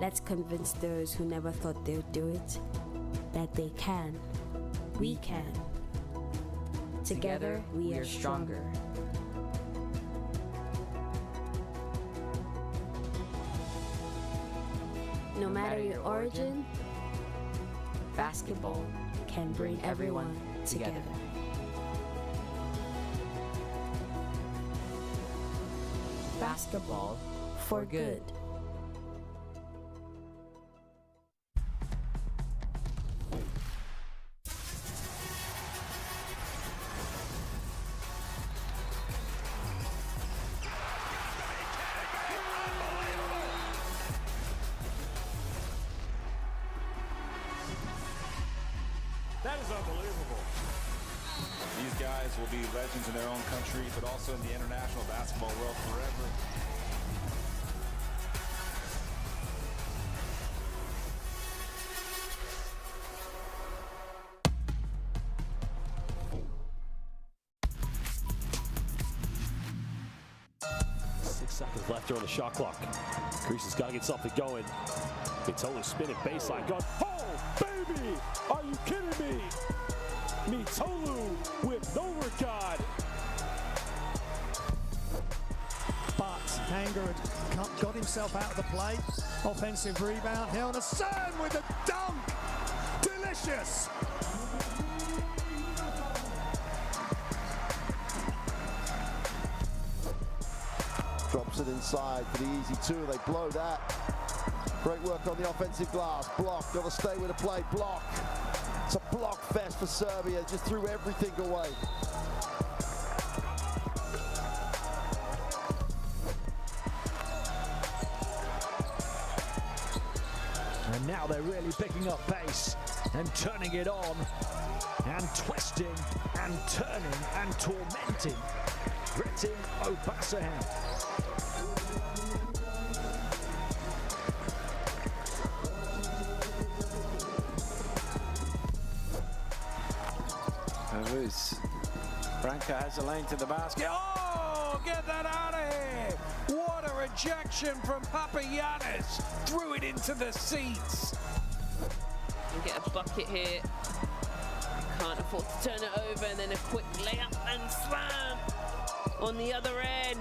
Let's convince those who never thought they'd do it that they can. We can. Together, we are stronger. No matter your origin, basketball can bring everyone together. Basketball for good. That is unbelievable. These guys will be legends in their own country, but also in the international basketball world forever. Seconds left here on the shot clock. Greece has got to get something going. Mitolu spinning baseline. Going, oh, baby! Are you kidding me? Mitolu with no regard. Box Hanger had got himself out of the play. Offensive rebound. Helena Sen with a dunk. Delicious. Drops it inside for the easy two. They blow that. Great work on the offensive glass. Block. Got to stay with the play. Block. It's a block fest for Serbia. Just threw everything away. And now they're really picking up pace and turning it on and twisting and turning and tormenting Britain Obasahan. Branca has a lane to the basket. Oh, get that out of here. What a rejection from Papagiannis. Threw it into the seats. You get a bucket here. Can't afford to turn it over, and then a quick layup and slam on the other end.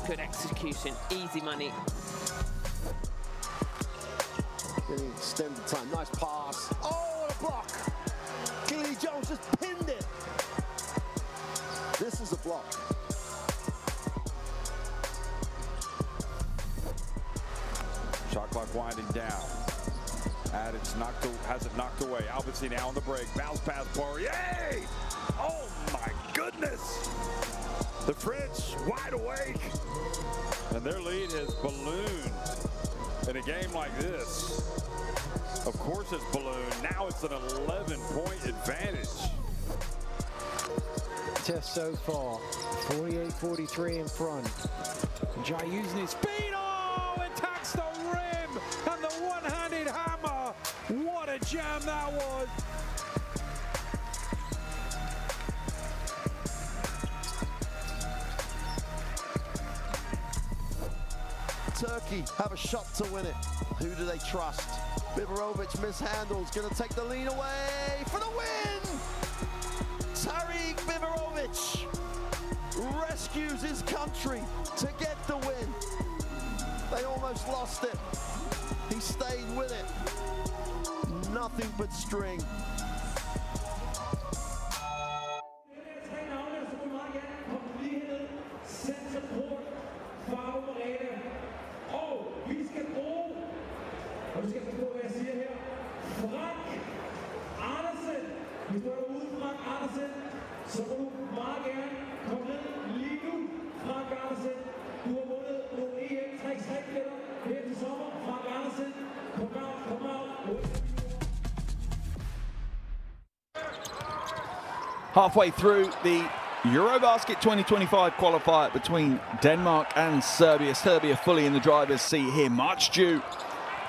Good execution, easy money. Getting extended time. Nice pass. Oh, what a block. Keely Jones just pinned it. This is a block. Shot clock winding down. And it's has it knocked away. Albertine now on the break. Bounce pass Poirier. Oh my goodness. The French wide awake. And their lead has ballooned in a game like this. Of course it's ballooned. Now it's an 11-point advantage. Test so far, 48-43 in front. Jai using his speed, oh, attacks the rim, and the one-handed hammer. What a jam that was. Turkey have a shot to win it. Who do they trust? Biberovic mishandles, gonna take the lead away for the win! Tariq Biberovic rescues his country to get the win. They almost lost it. He stayed with it. Nothing but string. Så må du meget gerne komme ned lige nu, Frank Andersen. Du har vundet nogle EM-3-3-billetter her til sommer. Frank Andersen, kom out. Halfway through the EuroBasket 2025 qualifier between Denmark and Serbia. Serbia fully in the driver's seat here, much due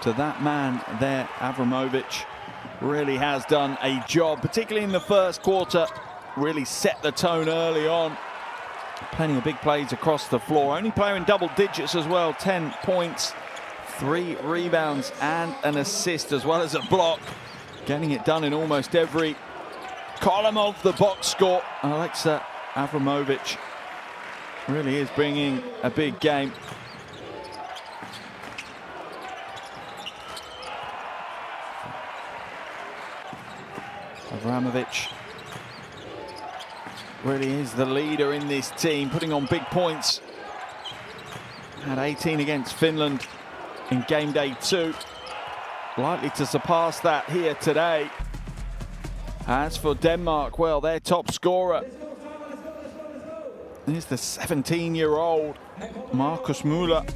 to that man there, Avramovic. Really has done a job, particularly in the first quarter. Really set the tone early on. Plenty of big plays across the floor. Only player in double digits as well. 10 points, 3 rebounds and an assist, as well as a block. Getting it done in almost every column of the box score. Alexa Avramovic really is bringing a big game. Avramovic really is the leader in this team, putting on big points. Had 18 against Finland in game day 2. Likely to surpass that here today. As for Denmark, well, their top scorer is the 17-year-old Marcus Müller.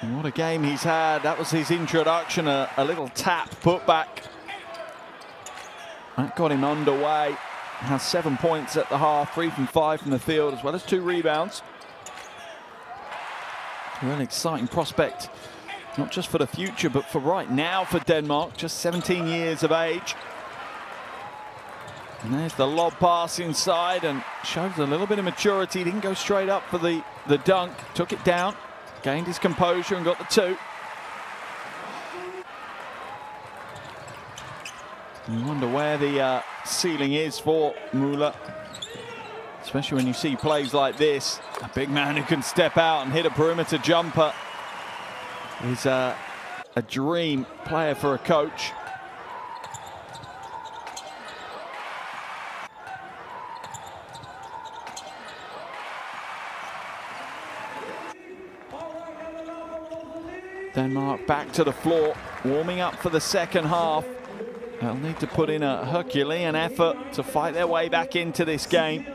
And what a game he's had. That was his introduction, a little tap put back. That got him underway. Has 7 points at the half, 3 from 5 from the field, as well as 2 rebounds. A really exciting prospect, not just for the future, but for right now for Denmark. Just 17 years of age. And there's the lob pass inside, and shows a little bit of maturity. Didn't go straight up for the dunk. Took it down, gained his composure, and got the 2. You wonder where the ceiling is for Müller. He's especially when you see plays like this. A big man who can step out and hit a perimeter jumper is a dream player for a coach. Denmark back to the floor, warming up for the second half. They'll need to put in a Herculean effort to fight their way back into this game.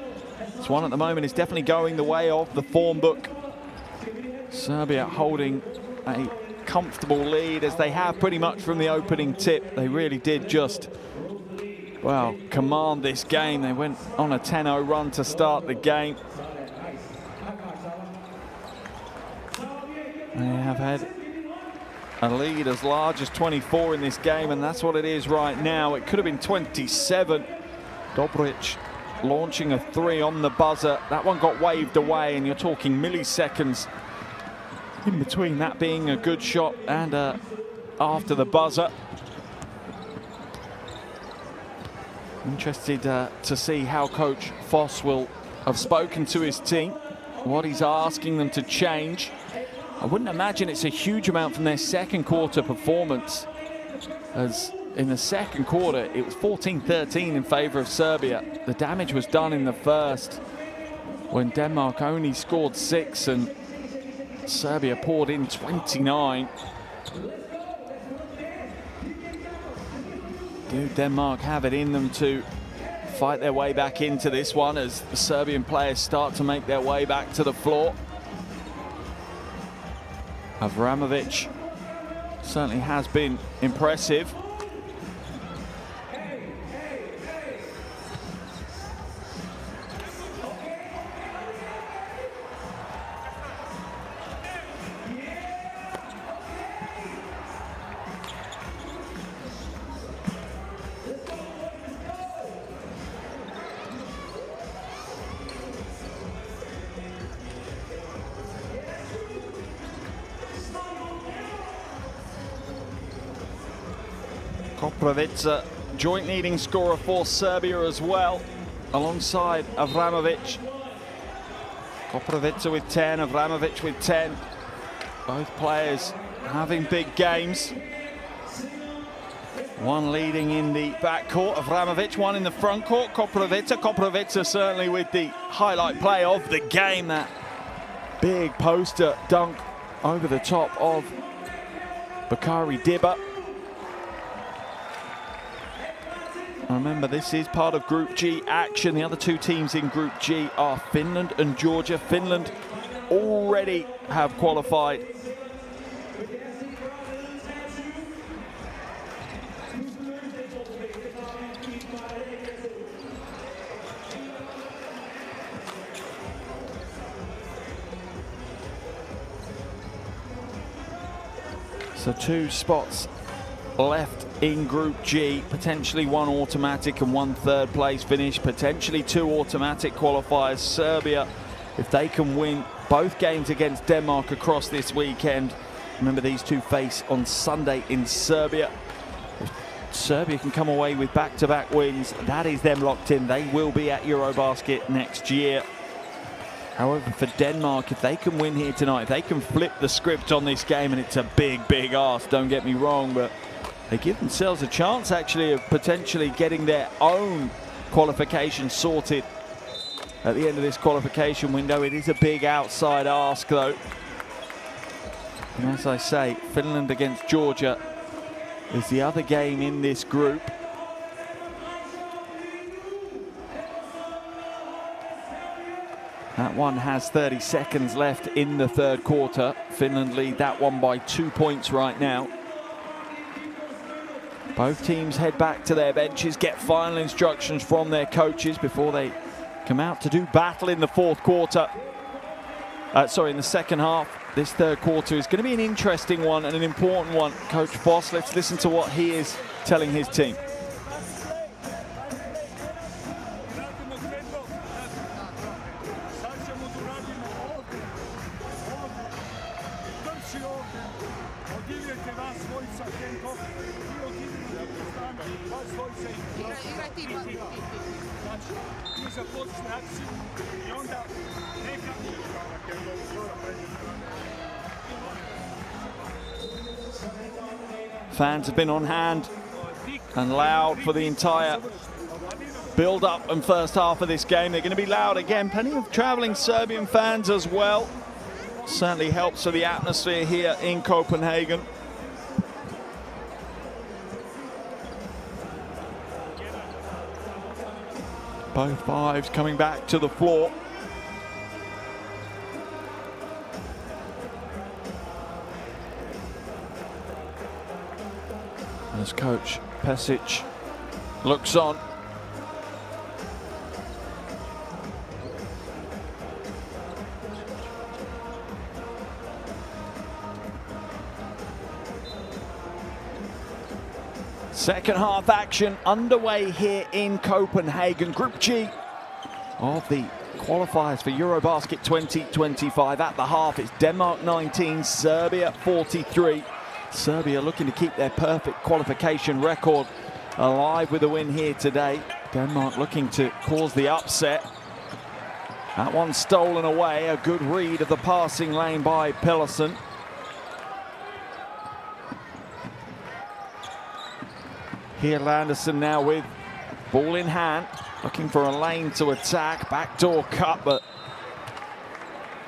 This one at the moment is definitely going the way of the form book. Serbia holding a comfortable lead, as they have pretty much from the opening tip. They really did just, well, command this game. They went on a 10-0 run to start the game. They have had a lead as large as 24 in this game, and that's what it is right now. It could have been 27. Dobric launching a 3 on the buzzer. That one got waved away, and you're talking milliseconds in between that being a good shot and after the buzzer. Interested to see how Coach Foss will have spoken to his team, what he's asking them to change. I wouldn't imagine it's a huge amount from their second quarter performance, as in the second quarter it was 14-13 in favor of Serbia. The damage was done in the first when Denmark only scored 6 and Serbia poured in 29. Do Denmark have it in them to fight their way back into this one as the Serbian players start to make their way back to the floor? Avramovic certainly has been impressive. Koprivica, joint leading scorer for Serbia as well, alongside Avramovic. Koprivica with 10, Avramovic with 10. Both players having big games. One leading in the backcourt, Avramovic, one in the front court, Koprivica. Koprivica certainly with the highlight play of the game, that big poster dunk over the top of Bakari Dibba. Remember, this is part of Group G action. The other two teams in Group G are Finland and Georgia. Finland already have qualified. So 2 spots left in Group G, potentially 1 automatic and 1 third place finish, potentially 2 automatic qualifiers. Serbia, if they can win both games against Denmark across this weekend, remember these two face on Sunday in Serbia. If Serbia can come away with back-to-back wins, that is them locked in. They will be at EuroBasket next year. However, for Denmark, if they can win here tonight, if they can flip the script on this game, and it's a big, big ask, don't get me wrong, but they give themselves a chance actually of potentially getting their own qualification sorted at the end of this qualification window. It is a big outside ask though. And as I say, Finland against Georgia is the other game in this group. That one has 30 seconds left in the third quarter. Finland lead that one by 2 points right now. Both teams head back to their benches, get final instructions from their coaches before they come out to do battle in the fourth quarter. In the second half. This third quarter is going to be an interesting one and an important one. Coach Foss, let's listen to what he is telling his team. Fans have been on hand and loud for the entire build-up and first half of this game. They're going to be loud again. Plenty of travelling Serbian fans as well. Certainly helps for the atmosphere here in Copenhagen. Both fives coming back to the floor. As coach Pesic looks on. Second half action underway here in Copenhagen. Group G of the qualifiers for EuroBasket 2025. At the half, it's Denmark 19, Serbia 43. Serbia looking to keep their perfect qualification record alive with a win here today. Denmark looking to cause the upset. That one stolen away. A good read of the passing lane by Pedersen. Here Landerson now with ball in hand, looking for a lane to attack. Backdoor cut, but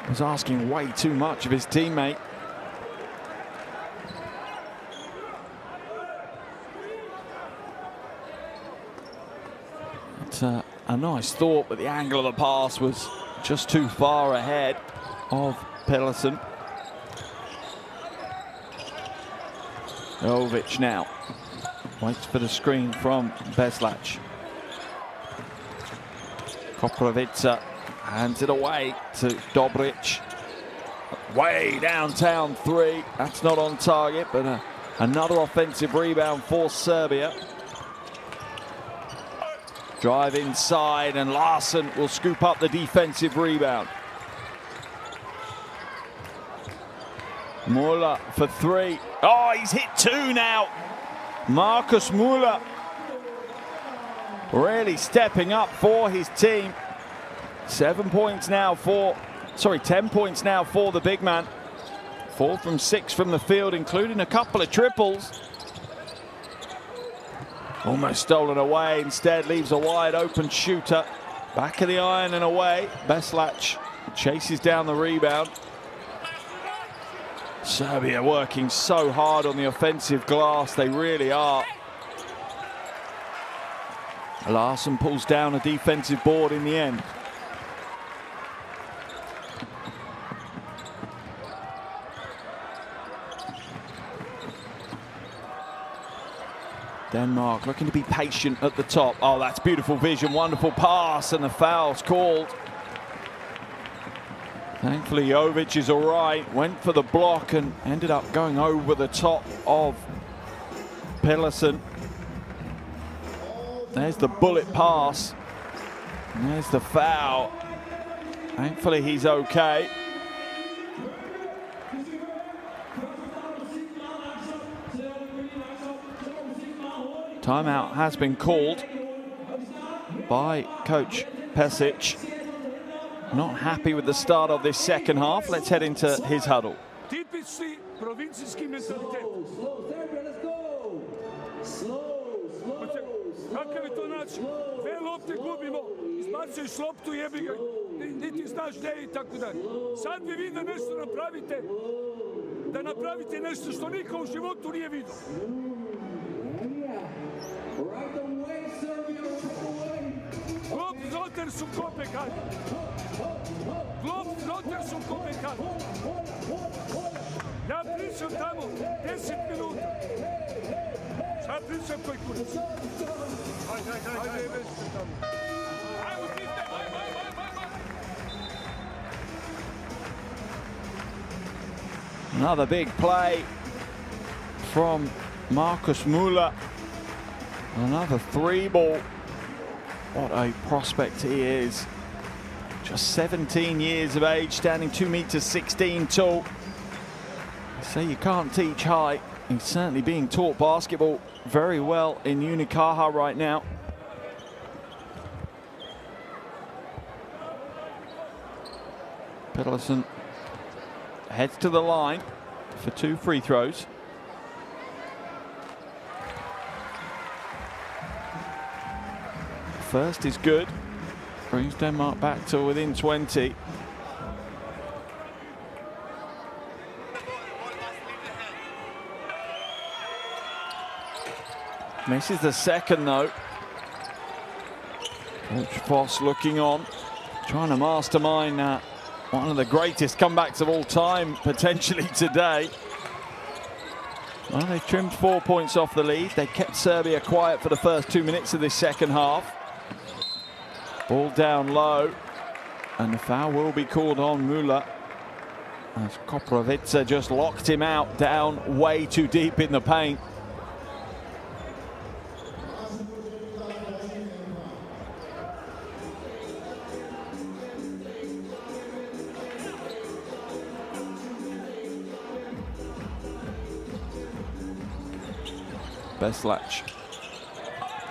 was asking way too much of his teammate. It's a nice thought, but the angle of the pass was just too far ahead of Pedersen. Jovic now. Waits for the screen from Beslac. Koprovica hands it away to Dobric. Way downtown three. That's not on target, but another offensive rebound for Serbia. Drive inside, and Larsson will scoop up the defensive rebound. Muller for three. Oh, he's hit two now. Marcus Muller really stepping up for his team. 10 points now for the big man. 4 from 6 from the field, including a couple of triples. Almost stolen away, instead leaves a wide open shooter. Back of the iron and away. Beslac chases down the rebound. Serbia working so hard on the offensive glass, they really are. Larsson pulls down a defensive board in the end. Denmark looking to be patient at the top. Oh, that's beautiful vision, wonderful pass, and the foul's called. Thankfully, Jovic is all right. Went for the block and ended up going over the top of Pedersen. There's the bullet pass. And there's the foul. Thankfully, he's okay. Timeout has been called by coach Pesic. Not happy with the start of this second half. Let's head into his huddle. Ja pričam tamo 10 minuta. Šta pričam koji kurac? Ajde, vežite tamo. Ajmo sistem, Another big play from Marcus Muller. Another three ball. What a prospect he is. Just 17 years of age, standing 2 meters 16 tall. So you can't teach height. He's certainly being taught basketball very well in Unicaja right now. Pedersen heads to the line for 2 free throws. First is good. Brings Denmark back to within 20. Misses the second though. Coach Voss looking on, trying to mastermind one of the greatest comebacks of all time, potentially today. Well, they've trimmed 4 points off the lead. They kept Serbia quiet for the first 2 minutes of this second half. Ball down low, and the foul will be called on Muller, as Koprivica just locked him out, down way too deep in the paint. Beslach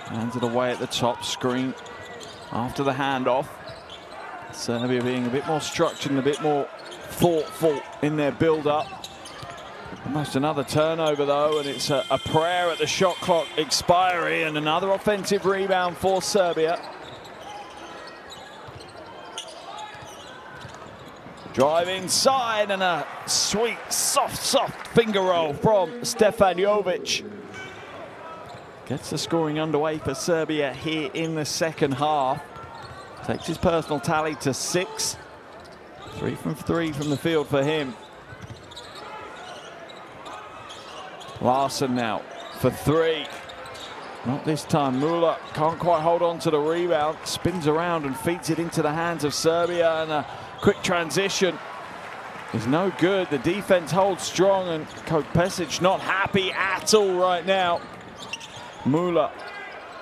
hands it away at the top, screen after the handoff. Serbia being a bit more structured and a bit more thoughtful in their build-up. Almost another turnover though, and it's a prayer at the shot clock expiry, and another offensive rebound for Serbia. Drive inside, and a sweet, soft finger roll from Stefan Jovic. Gets the scoring underway for Serbia here in the second half. Takes his personal tally to 6. 3 from 3 from the field for him. Larsson now for 3. Not this time. Muller can't quite hold on to the rebound. Spins around and feeds it into the hands of Serbia, and a quick transition is no good. The defense holds strong, and Coach Pesic not happy at all right now. Muller,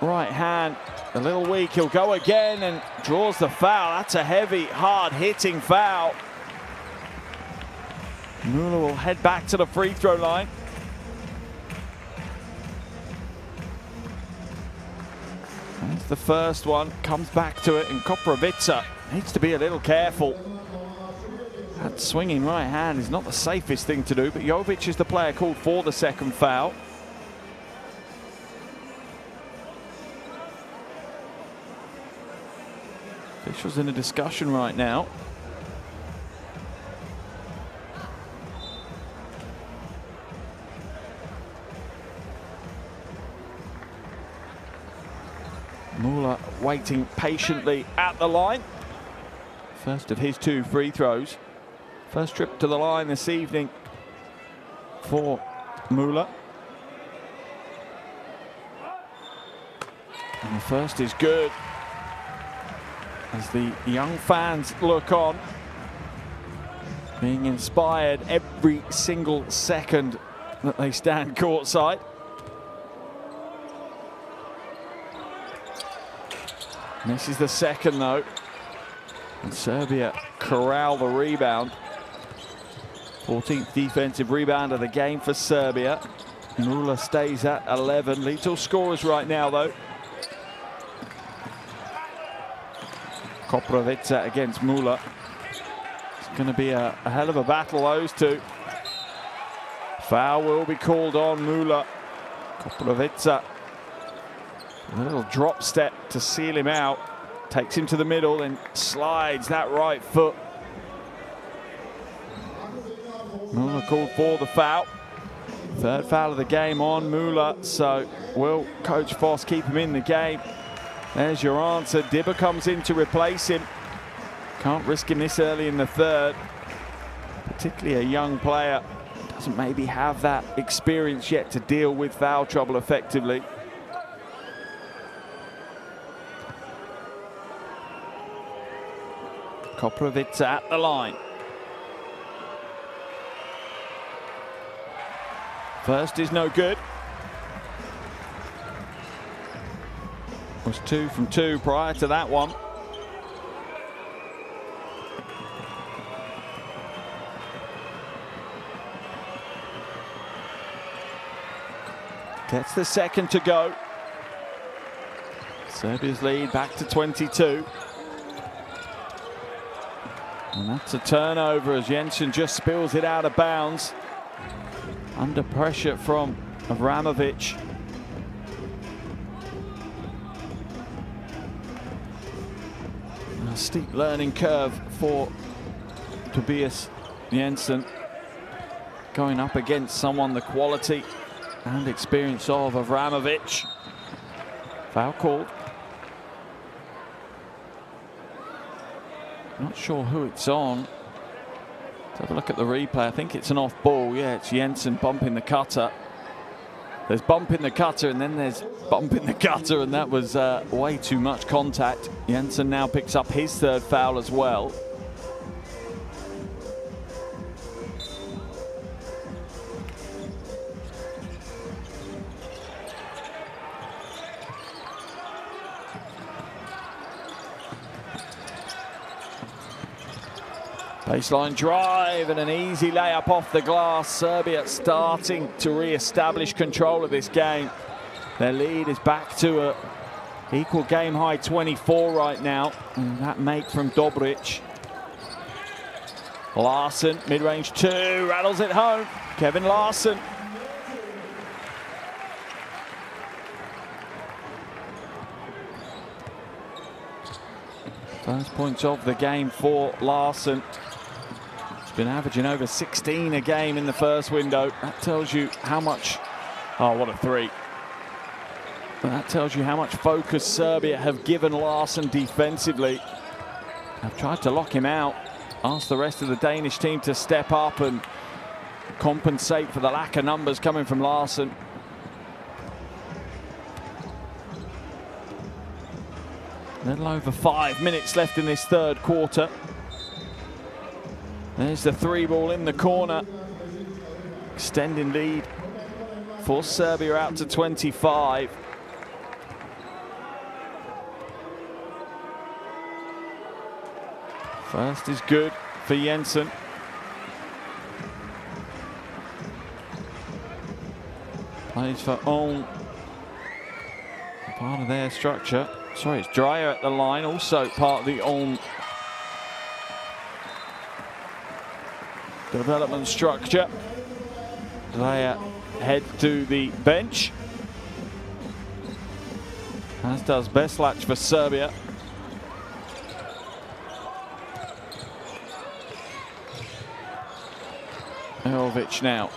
right hand, a little weak. He'll go again and draws the foul. That's a heavy, hard-hitting foul. Muller will head back to the free throw line. That's the first one, comes back to it, and Koprivica needs to be a little careful. That swinging right hand is not the safest thing to do, but Jovic is the player called for the second foul. Officials in a discussion right now. Muller waiting patiently at the line. First of his 2 free throws. First trip to the line this evening for Muller. And the first is good, as the young fans look on, being inspired every single second that they stand courtside. Misses the second though, and Serbia corral the rebound. 14th defensive rebound of the game for Serbia. Muller stays at 11. Leads all scorers right now though. Koprivica against Muller. It's going to be a hell of a battle, those two. Foul will be called on Muller. Koprivica, a little drop step to seal him out. Takes him to the middle and slides that right foot. Muller called for the foul. Third foul of the game on Muller. So will Coach Voss keep him in the game? There's your answer. Dibba comes in to replace him. Can't risk him this early in the third. Particularly a young player. Doesn't maybe have that experience yet to deal with foul trouble effectively. Koprivica at the line. First is no good. Was 2 from 2 prior to that one. Gets the second to go. Serbia's lead back to 22. And that's a turnover as Jensen just spills it out of bounds. Under pressure from Avramovic. A steep learning curve for Tobias Jensen. Going up against someone the quality and experience of Avramovic. Foul called. Not sure who it's on. Let's have a look at the replay. I think it's an off ball. Yeah, it's Jensen bumping the cutter. There's bump in the cutter and then there's bump in the cutter, and that was way too much contact. Jensen now picks up his third foul as well. Baseline drive and an easy layup off the glass. Serbia starting to re-establish control of this game. Their lead is back to a equal game high 24 right now. And that make from Dobric. Larsson, mid-range two, rattles it home. Kevin Larsson. First points of the game for Larsson. Been averaging over 16 a game in the first window. That tells you how much, oh, what a three. That tells you how much focus Serbia have given Larsson defensively. I've tried to lock him out. Asked the rest of the Danish team to step up and compensate for the lack of numbers coming from Larsson. A little over 5 minutes left in this third quarter. There's the three ball in the corner. Extending lead for Serbia out to 25. First is good for Jensen. Plays for Ulm. Part of their structure. Sorry, it's Dreyer at the line, also part of the Ulm development structure. Dreyer head to the bench, as does Beslac for Serbia. Jovic now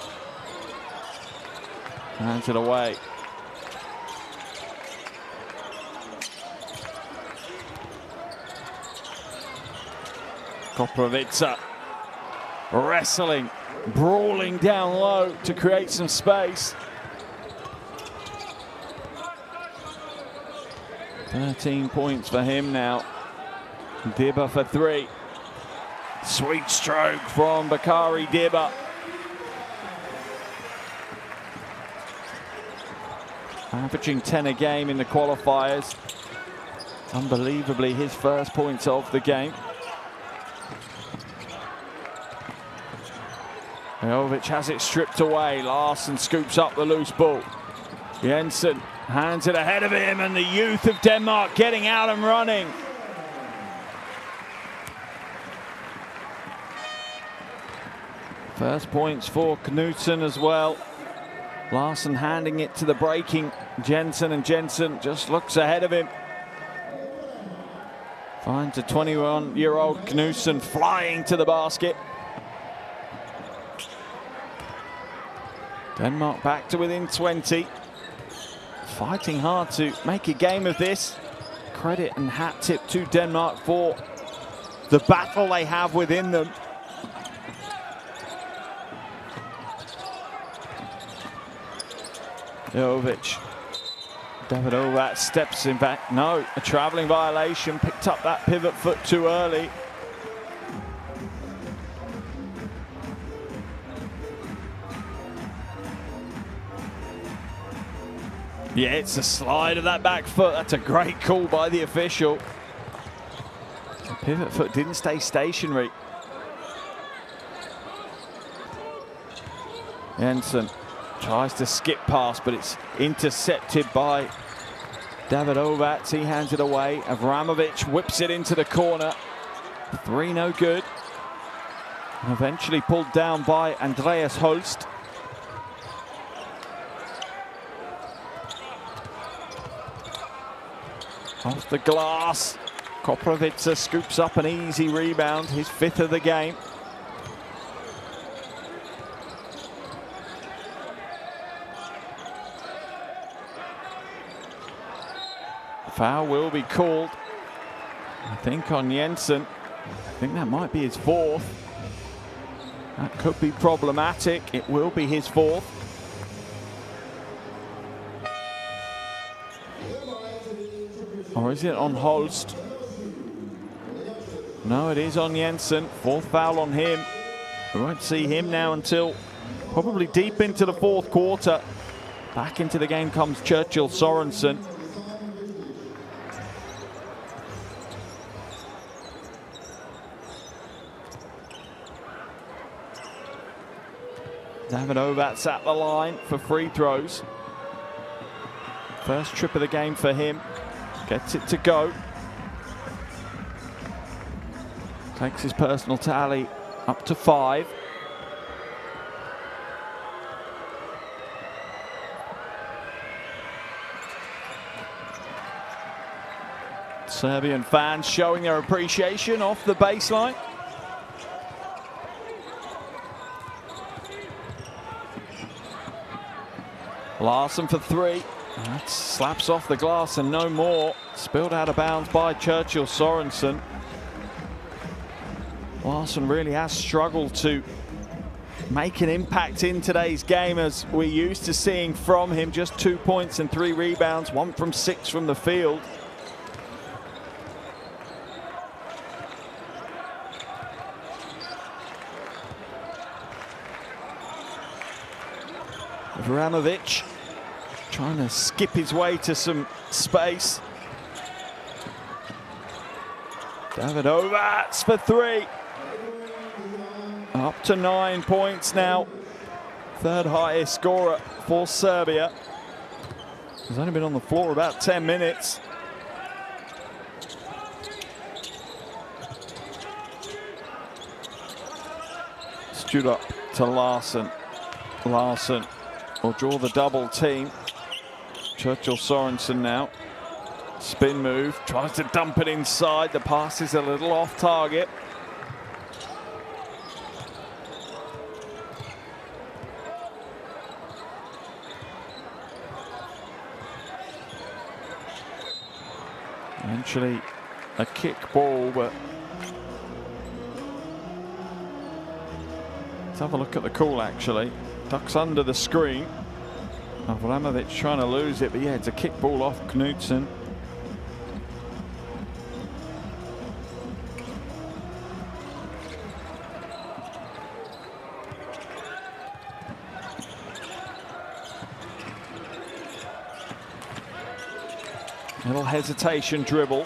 hands it away. Koprivica wrestling, brawling down low to create some space. 13 points for him now. Dibba for three. Sweet stroke from Bakari Dibba. Averaging 10 a game in the qualifiers. Unbelievably, his first points of the game. Jovic has it stripped away. Larsson scoops up the loose ball. Jensen hands it ahead of him, and the youth of Denmark getting out and running. First points for Knudsen as well. Larsson handing it to the breaking Jensen, and Jensen just looks ahead of him. Finds a 21-year-old Knudsen flying to the basket. Denmark back to within 20. Fighting hard to make a game of this. Credit and hat tip to Denmark for the battle they have within them. Jovic. Davidova steps in back. No, a travelling violation. Picked up that pivot foot too early. Yeah, it's a slide of that back foot. That's a great call by the official. The pivot foot didn't stay stationary. Jensen Tries to skip past, but it's intercepted by David Ovats. He hands it away. Avramovic whips it into the corner. 3 no good. And eventually pulled down by Andreas Holst. Off the glass. Koprivica scoops up an easy rebound, his 5th of the game. Foul will be called, I think, on Jensen. I think that might be his 4th. That could be problematic. It will be his 4th. Or is it on Holst? No, it is on Jensen. 4th foul on him. We won't see him now until probably deep into the 4th quarter. Back into the game comes Churchill Sorensen. David Ovats at the line for free throws. First trip of the game for him. Gets it to go. Takes his personal tally up to 5. Serbian fans showing their appreciation off the baseline. Larson for 3. That slaps off the glass and no more. Spilled out of bounds by Churchill Sorensen. Larson really has struggled to make an impact in today's game, as we're used to seeing from him. Just 2 points and 3 rebounds, 1 from 6 from the field. Vramovic trying to skip his way to some space. David Ovats for 3. Up to 9 points now. 3rd highest scorer for Serbia. He's only been on the floor about 10 minutes. Stood up to Larson. Larson will draw the double team. Churchill Sorensen now. Spin move, tries to dump it inside. The pass is a little off target. Eventually a kick ball, but let's have a look at the call actually. Ducks under the screen. Avramovic trying to lose it, but yeah, it's a kick ball off Knudsen. Little hesitation dribble.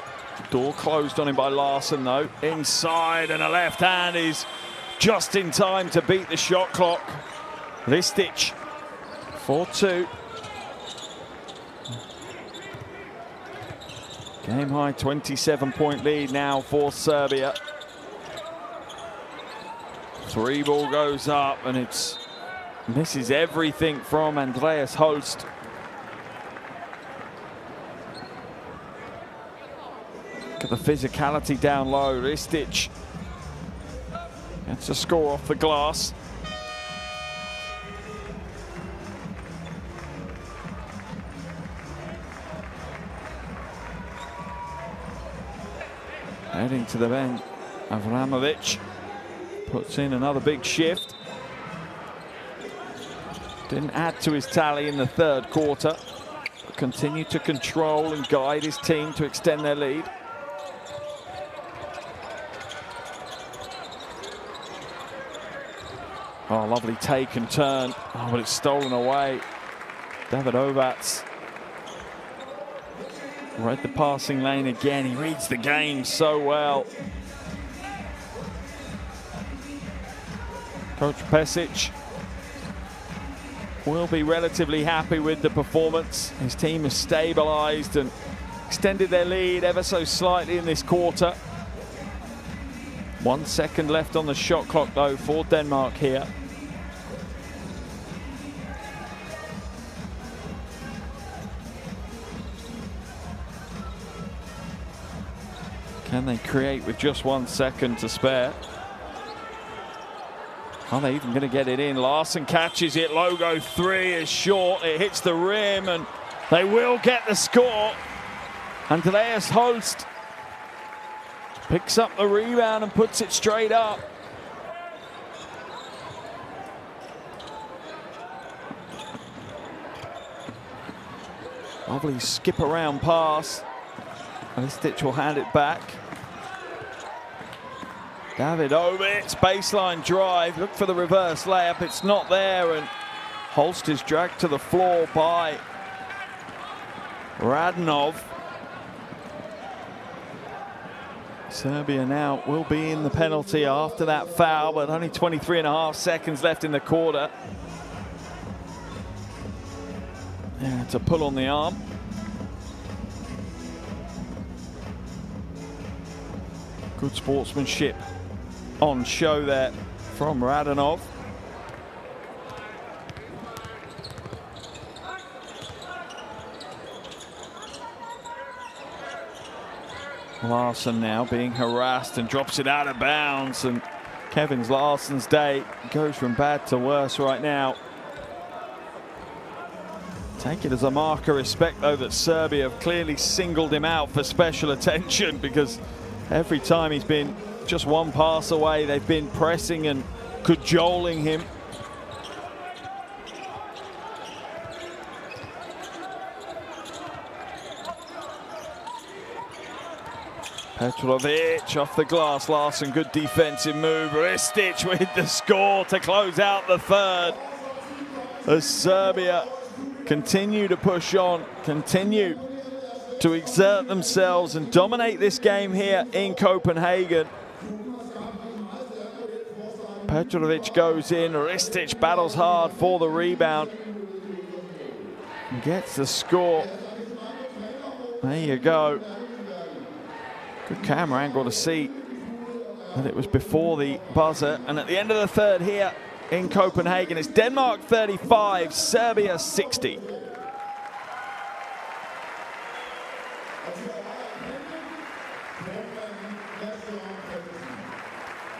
Door closed on him by Larson though. Inside, and a left hand is just in time to beat the shot clock. Ristic, 4-2. Game high 27-point lead now for Serbia. 3 ball goes up and it's misses everything from Andreas Holst. Look at the physicality down low. Ristic gets a score off the glass. Heading to the bench, Avramovic puts in another big shift. Didn't add to his tally in the 3rd quarter, but continued to control and guide his team to extend their lead. Oh, lovely take and turn. Oh, but it's stolen away. David Ovats read the passing lane again. He reads the game so well. Coach Pesic will be relatively happy with the performance. His team has stabilised and extended their lead ever so slightly in this quarter. 1 second left on the shot clock though for Denmark here. Can they create with just 1 second to spare? Are they even going to get it in? Larsen catches it. Logo 3 is short. It hits the rim and they will get the score. Andreas Holst picks up the rebound and puts it straight up. Lovely skip around pass. And Stitch will hand it back. Davidovich, baseline drive, look for the reverse layup, it's not there, and Holst is dragged to the floor by Radnov. Serbia now will be in the penalty after that foul, but only 23.5 seconds left in the quarter. Yeah, it's a pull on the arm. Good sportsmanship on show there from Radonov. Larsen now being harassed and drops it out of bounds, and Kevin Larsen's day goes from bad to worse right now. Take it as a mark of respect though that Serbia have clearly singled him out for special attention, because every time he's been just one pass away, they've been pressing and cajoling him. Petrovic off the glass. Larsen, good defensive move. Ristic with the score to close out the third. As Serbia continue to push on, continue to exert themselves and dominate this game here in Copenhagen. Petrovic goes in, Ristic battles hard for the rebound and gets the score. There you go. Good camera angle to see that it was before the buzzer. And at the end of the third here in Copenhagen, it's Denmark 35, Serbia 60.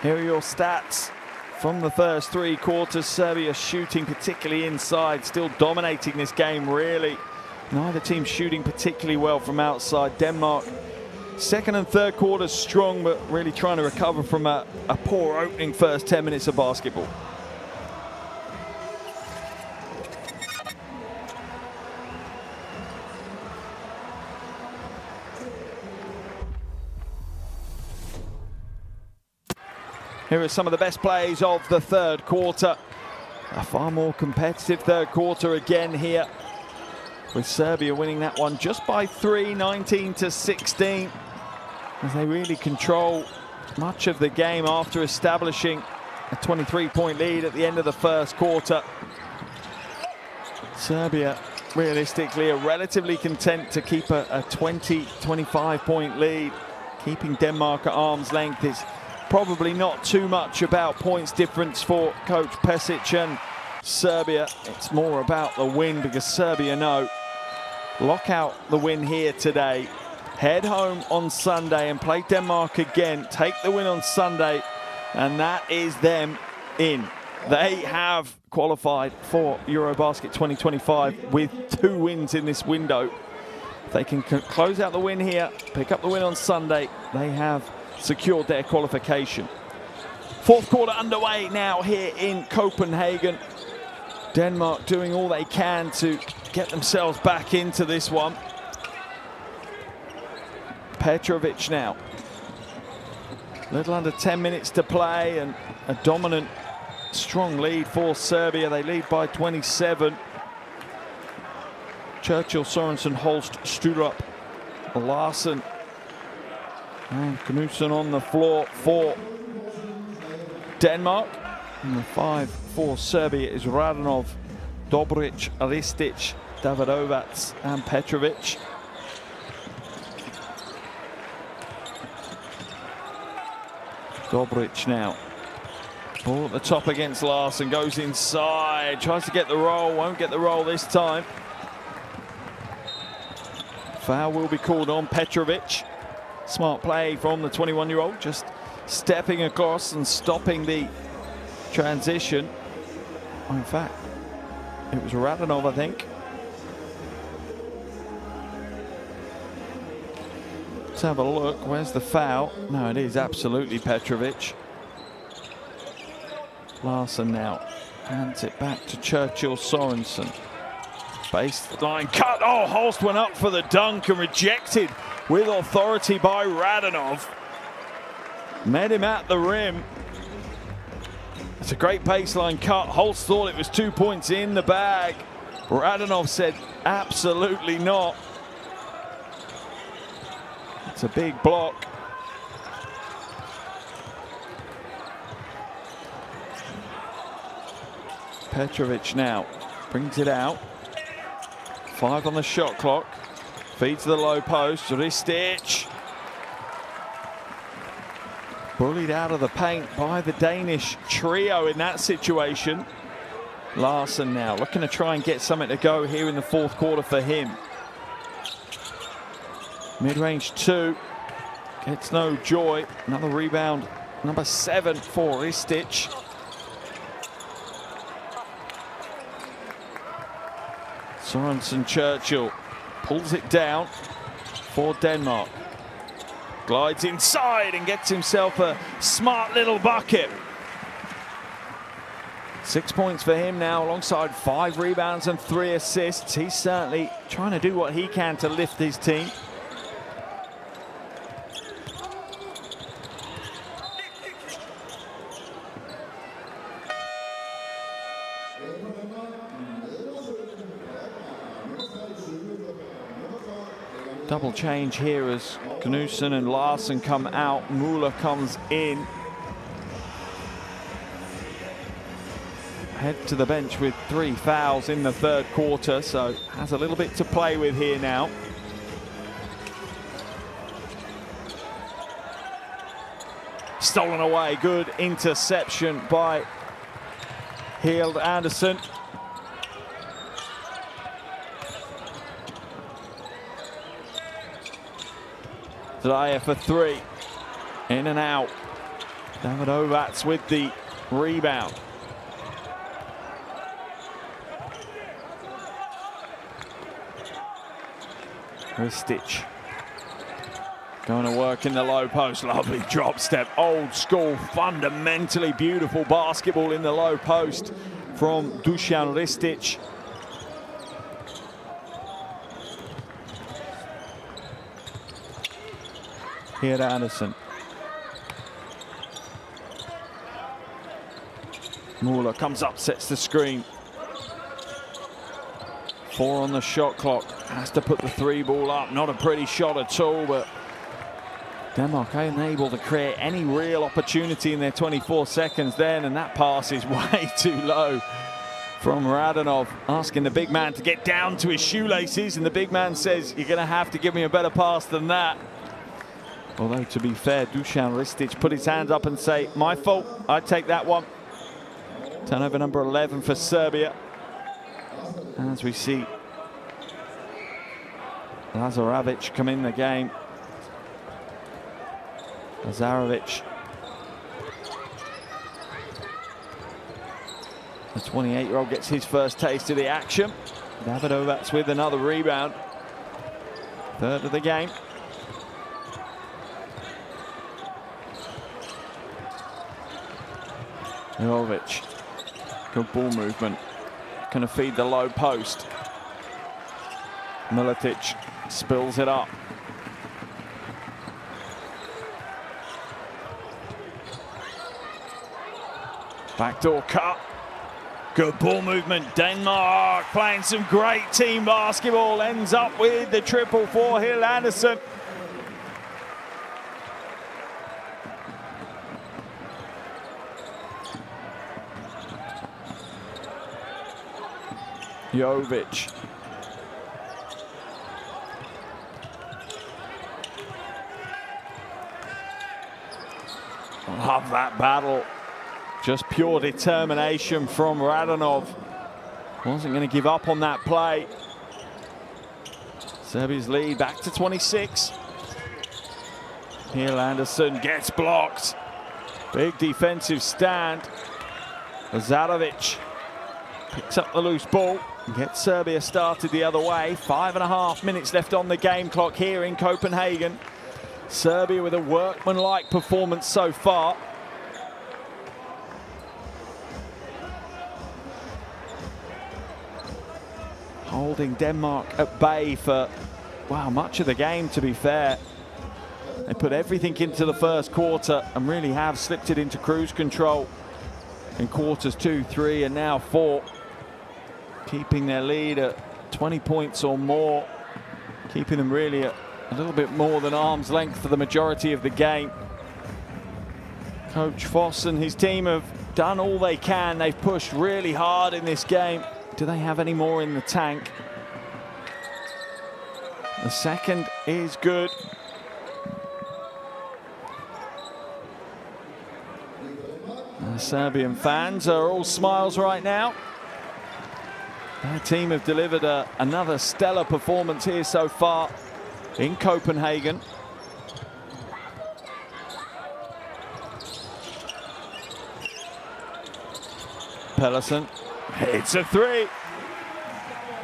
Here are your stats from the first 3 quarters. Serbia shooting particularly inside, still dominating this game really. Neither team shooting particularly well from outside. Denmark, second and third quarters strong, but really trying to recover from a poor opening first 10 minutes of basketball. Here are some of the best plays of the third quarter. A far more competitive third quarter again here, with Serbia winning that one just by 3, 19-16, as they really control much of the game after establishing a 23-point lead at the end of the first quarter. Serbia realistically are relatively content to keep a 20, 25-point lead. Keeping Denmark at arm's length is probably not too much about points difference for Coach Pesic and Serbia. It's more about the win, because Serbia know lock out the win here today, head home on Sunday and play Denmark again, take the win on Sunday, and that is them in. They have qualified for EuroBasket 2025 with 2 wins in this window. If they can close out the win here, pick up the win on Sunday, they have secured their qualification. Fourth quarter underway now here in Copenhagen. Denmark doing all they can to get themselves back into this one. Petrovic now. Little under 10 minutes to play, and a dominant, strong lead for Serbia. They lead by 27. Churchill, Sorensen, Holst, Sturup, Larsen, and Knudsen on the floor for Denmark. And the 5 for Serbia is Radonov, Dobric, Ristic, Davidovac and Petrovic. Dobric now. Ball at the top against Larson, goes inside, tries to get the roll, won't get the roll this time. Foul will be called on Petrovic. Smart play from the 21-year-old, just stepping across and stopping the transition. Oh, in fact, it was Radonov, I think. Let's have a look. Where's the foul? No, it is absolutely Petrovic. Larson now hands it back to Churchill Sorensen. Baseline cut. Oh, Holst went up for the dunk and rejected with authority by Radonov. Met him at the rim. It's a great baseline cut. Holst thought it was 2 points in the bag. Radonov said absolutely not. It's a big block. Petrovic now brings it out. 5 on the shot clock. Feeds the low post. Ristic. Bullied out of the paint by the Danish trio in that situation. Larson now looking to try and get something to go here in the fourth quarter for him. Mid-range 2. Gets no joy. Another rebound. Number 7 for Ristic. Sorensen Churchill pulls it down for Denmark. Glides inside and gets himself a smart little bucket. 6 points for him now, alongside 5 rebounds and 3 assists. He's certainly trying to do what he can to lift his team. Double change here as Knudsen and Larson come out. Muller comes in. Head to the bench with 3 fouls in the third quarter, so has a little bit to play with here now. Stolen away, good interception by Heald Anderson. Dyer for 3. In and out. Davidovac with the rebound. Ristic going to work in the low post. Lovely drop step. Old school, fundamentally beautiful basketball in the low post from Dusan Ristic. Here at Anderson. Muller comes up, sets the screen. 4 on the shot clock. Has to put the 3 ball up. Not a pretty shot at all, but Denmark unable to create any real opportunity in their 24 seconds then, and that pass is way too low from Radonov, asking the big man to get down to his shoelaces, and the big man says, you're going to have to give me a better pass than that. Although, to be fair, Dusan Ristic put his hands up and say, my fault, I take that one. Turnover number 11 for Serbia. As we see Lazarevic come in the game. Lazarevic, the 28-year-old, gets his first taste of the action. Davidovac with another rebound. 3rd of the game. Jovic, good ball movement. Going to feed the low post. Miletic spills it up. Backdoor cut. Good ball movement. Denmark playing some great team basketball. Ends up with the triple for Heald Anderson. Jovic. Love that battle. Just pure determination from Radonov. Wasn't going to give up on that play. Serbia's lead back to 26. Here Anderson gets blocked. Big defensive stand. Lazarevic picks up the loose ball and gets Serbia started the other way. 5.5 minutes left on the game clock here in Copenhagen. Serbia with a workmanlike performance so far. Holding Denmark at bay for, wow, much of the game, to be fair. They put everything into the first quarter and really have slipped it into cruise control in quarters 2, 3, and now 4. Keeping their lead at 20 points or more. Keeping them really at a little bit more than arm's length for the majority of the game. Coach Foss and his team have done all they can. They've pushed really hard in this game. Do they have any more in the tank? The second is good. The Serbian fans are all smiles right now. Their team have delivered another stellar performance here so far in Copenhagen. Pedersen hits a 3.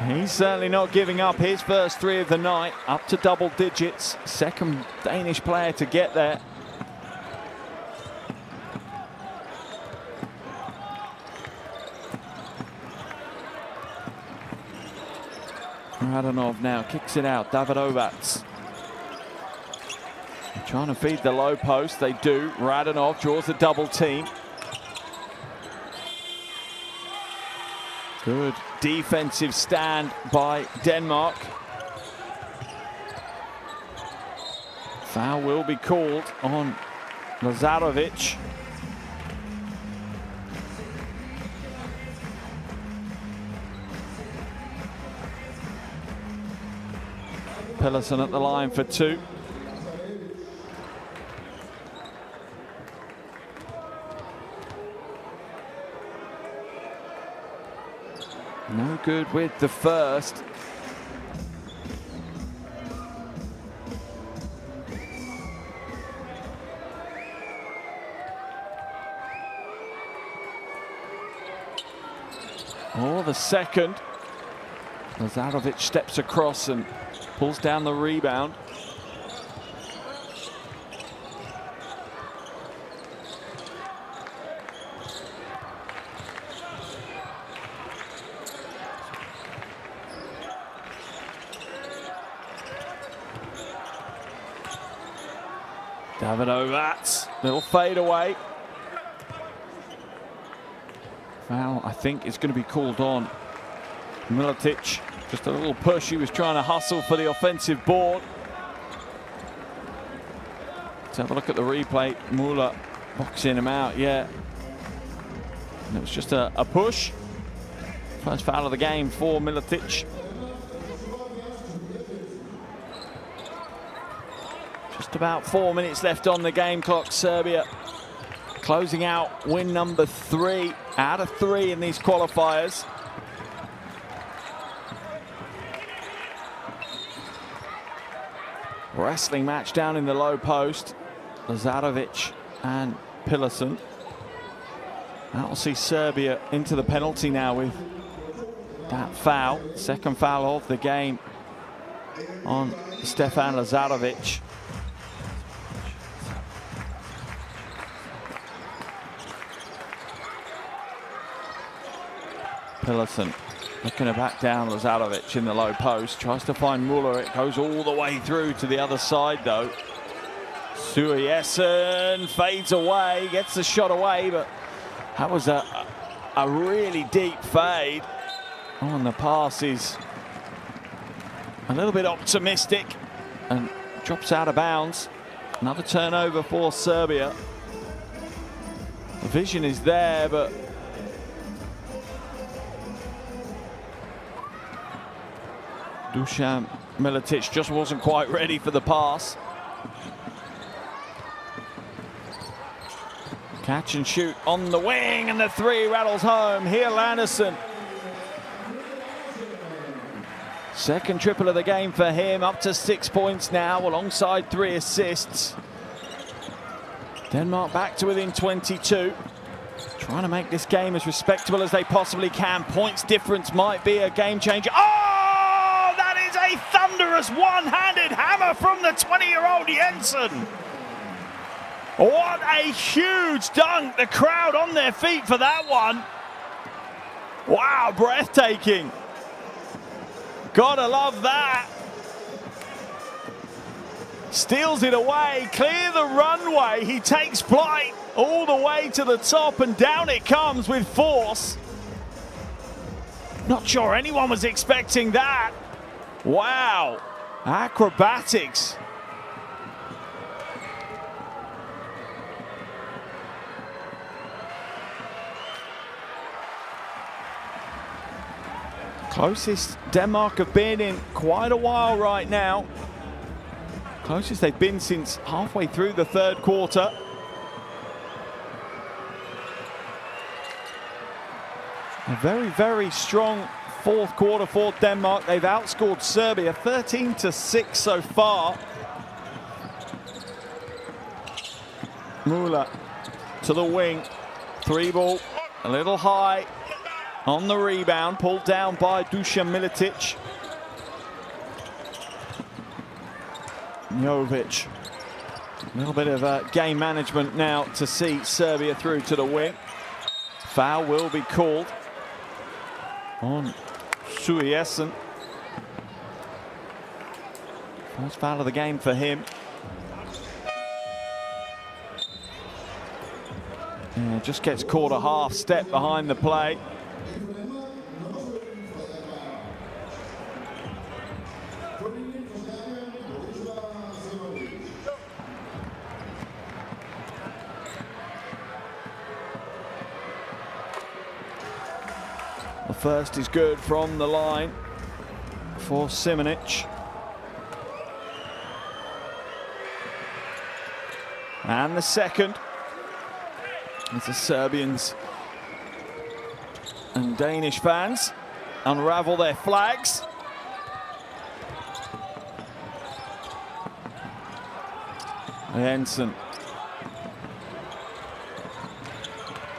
He's certainly not giving up his first 3 of the night, up to double digits. Second Danish player to get there. Radonov now kicks it out. Davidovac trying to feed the low post. They do. Radonov draws a double team. Good defensive stand by Denmark. Foul will be called on Lazarevic. Pedersen at the line for 2. No good with the first. Or the second. Lazarevic steps across and pulls down the rebound. Davidovac, little fade away. Foul, I think, is going to be called on Miletic. Just a little push. He was trying to hustle for the offensive board. Let's have a look at the replay. Muller boxing him out, yeah. And it was just a push. First foul of the game for Miletic. Just about 4 minutes left on the game clock. Serbia closing out win number 3 out of 3 in these qualifiers. Wrestling match down in the low post. Lazarevic and Pedersen. That'll see Serbia into the penalty now with that foul. Second foul of the game on Stefan Lazarevic. Pedersen looking to back down. Lazarevic in the low post, tries to find Muller. It goes all the way through to the other side though. Suejessen fades away, gets the shot away, but that was a really deep fade. Oh, and the pass is a little bit optimistic and drops out of bounds. Another turnover for Serbia. The vision is there, but Dusan Militic just wasn't quite ready for the pass. Catch and shoot on the wing, and the three rattles home. Here, Anderson. Second triple of the game for him, up to 6 points now, alongside 3 assists. Denmark back to within 22. Trying to make this game as respectable as they possibly can. Points difference might be a game changer. Oh, that is a thunderous one-handed hammer from the 20-year-old Jensen. What a huge dunk. The crowd on their feet for that one. Wow, breathtaking. Gotta love that. Steals it away, clear the runway. He takes flight all the way to the top, and down it comes with force. Not sure anyone was expecting that. Wow, acrobatics. Closest Denmark have been in quite a while right now. Closest they've been since halfway through the third quarter. A very, very strong fourth quarter for Denmark. They've outscored Serbia 13-6 so far. Müller to the wing. 3-ball, a little high. On the rebound, pulled down by Dusan Militic. Jovic. A little bit of game management now to see Serbia through to the wing. Foul will be called on Suiesen. First foul of the game for him. Yeah, just gets caught a half step behind the play. The first is good from the line for Simonic. And the second, as the Serbians and Danish fans unravel their flags. Jensen.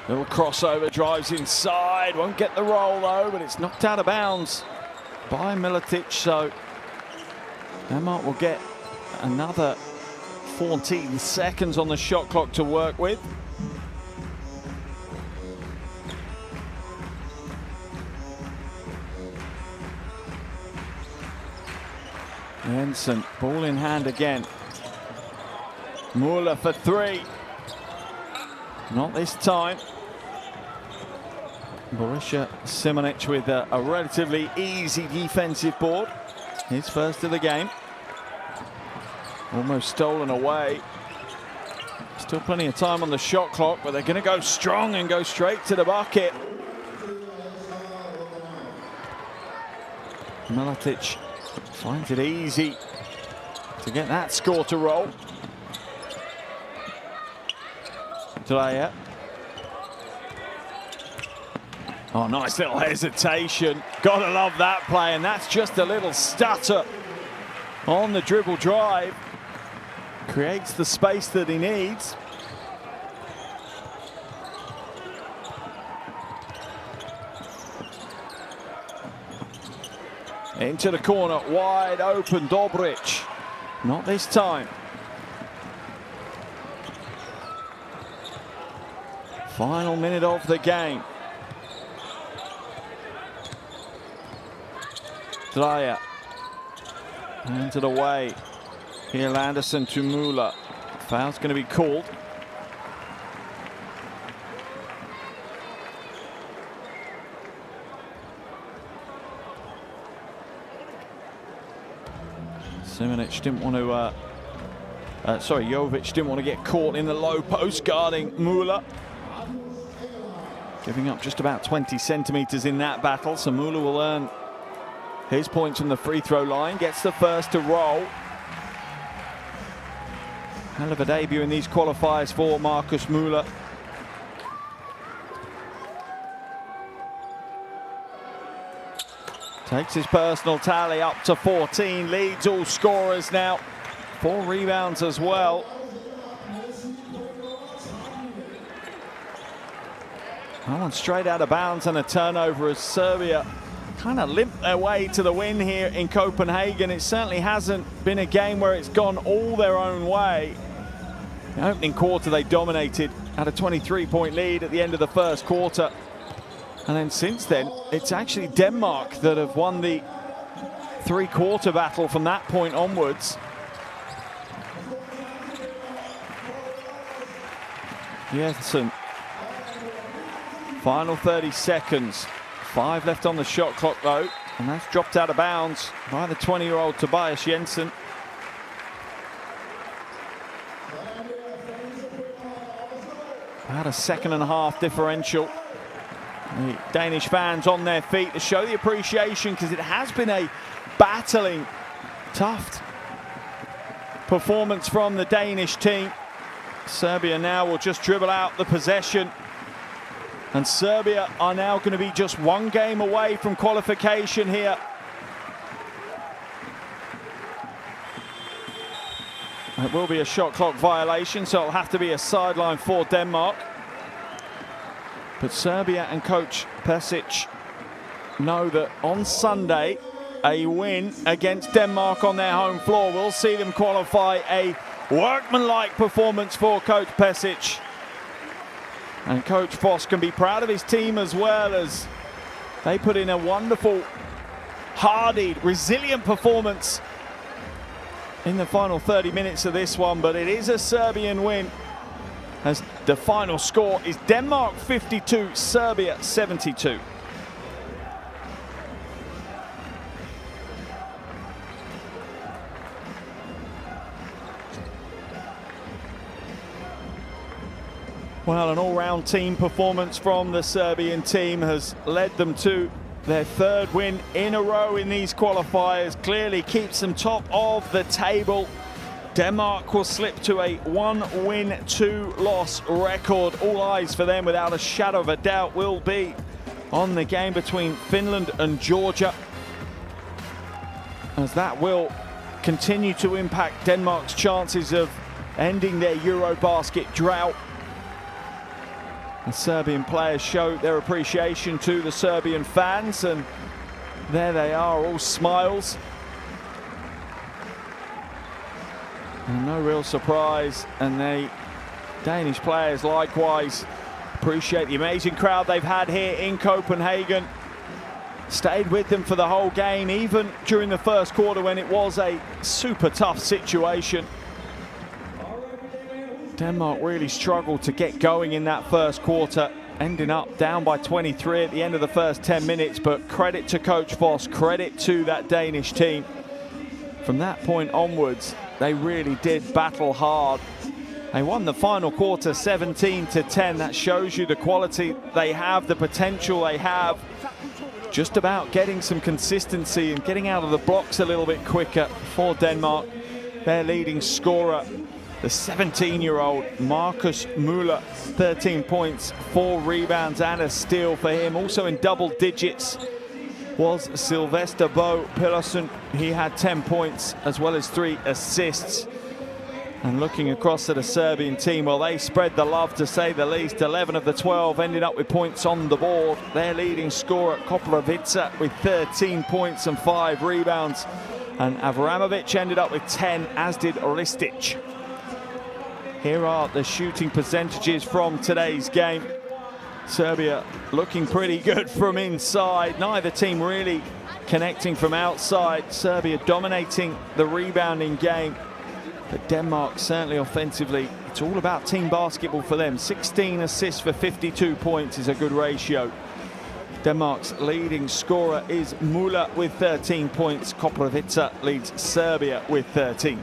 Little crossover, drives inside, won't get the roll though, but it's knocked out of bounds by Militic, so Denmark will get another 14 seconds on the shot clock to work with. Jensen, ball in hand again. Müller for 3. Not this time. Borussia Simonic with a relatively easy defensive board. His first of the game. Almost stolen away. Still plenty of time on the shot clock, but they're going to go strong and go straight to the bucket. Militic finds it easy to get that score to roll. Dreyer. Oh, nice little hesitation. Gotta love that play, and that's just a little stutter on the dribble drive. Creates the space that he needs. Into the corner, wide open, Dobric. Not this time. Final minute of the game. Dreyer. Hands it away. Here, Anderson to Müller. Foul's going to be called. Simonic didn't want to, Jovic didn't want to get caught in the low post guarding Müller. Giving up just about 20 centimeters in that battle, so Müller will earn His points from the free throw line, gets the first to roll. Hell of a debut in these qualifiers for Marcus Müller. Takes his personal tally up to 14, leads all scorers now. 4 rebounds as well. That one straight out of bounds and a turnover as Serbia kind of limp their way to the win here in Copenhagen. It certainly hasn't been a game where it's gone all their own way. The opening quarter they dominated, had a 23-point lead at the end of the first quarter. And then since then, it's actually Denmark that have won the three-quarter battle from that point onwards. Jensen. Final 30 seconds. 5 left on the shot clock though, and that's dropped out of bounds by the 20-year-old Tobias Jensen. About a 1.5 differential. The Danish fans on their feet to show the appreciation, because it has been a battling, tough performance from the Danish team. Serbia now will just dribble out the possession. And Serbia are now going to be just 1 game away from qualification here. It will be a shot clock violation, so it'll have to be a sideline for Denmark. But Serbia and coach Pesic know that on Sunday, a win against Denmark on their home floor will see them qualify. A workmanlike performance for coach Pesic. And Coach Foss can be proud of his team as well, as they put in a wonderful, hardy, resilient performance in the final 30 minutes of this one. But it is a Serbian win, as the final score is Denmark 52, Serbia 72. Well, an all-round team performance from the Serbian team has led them to their 3rd win in a row in these qualifiers. Clearly keeps them top of the table. Denmark will slip to a 1-win, 2-loss record. All eyes for them, without a shadow of a doubt, will be on the game between Finland and Georgia, as that will continue to impact Denmark's chances of ending their EuroBasket drought. The Serbian players show their appreciation to the Serbian fans, and there they are, all smiles. And no real surprise, and the Danish players likewise appreciate the amazing crowd they've had here in Copenhagen. Stayed with them for the whole game, even during the first quarter when it was a super tough situation. Denmark really struggled to get going in that first quarter, ending up down by 23 at the end of the first 10 minutes, but credit to Coach Foss, credit to that Danish team. From that point onwards, they really did battle hard. They won the final quarter 17-10. That shows you the quality they have, the potential they have. Just about getting some consistency and getting out of the blocks a little bit quicker for Denmark. Their leading scorer, the 17-year-old Marcus Müller, 13 points, 4 rebounds and a steal for him. Also in double digits was Sylvester Bo Pilarsson. He had 10 points as well as 3 assists. And looking across at the Serbian team, well, they spread the love to say the least. 11 of the 12 ended up with points on the board. Their leading scorer, Koprivica, with 13 points and 5 rebounds. And Avramovic ended up with 10, as did Ristic. Here are the shooting percentages from today's game. Serbia looking pretty good from inside. Neither team really connecting from outside. Serbia dominating the rebounding game. But Denmark certainly offensively, it's all about team basketball for them. 16 assists for 52 points is a good ratio. Denmark's leading scorer is Müller with 13 points. Koprivica leads Serbia with 13.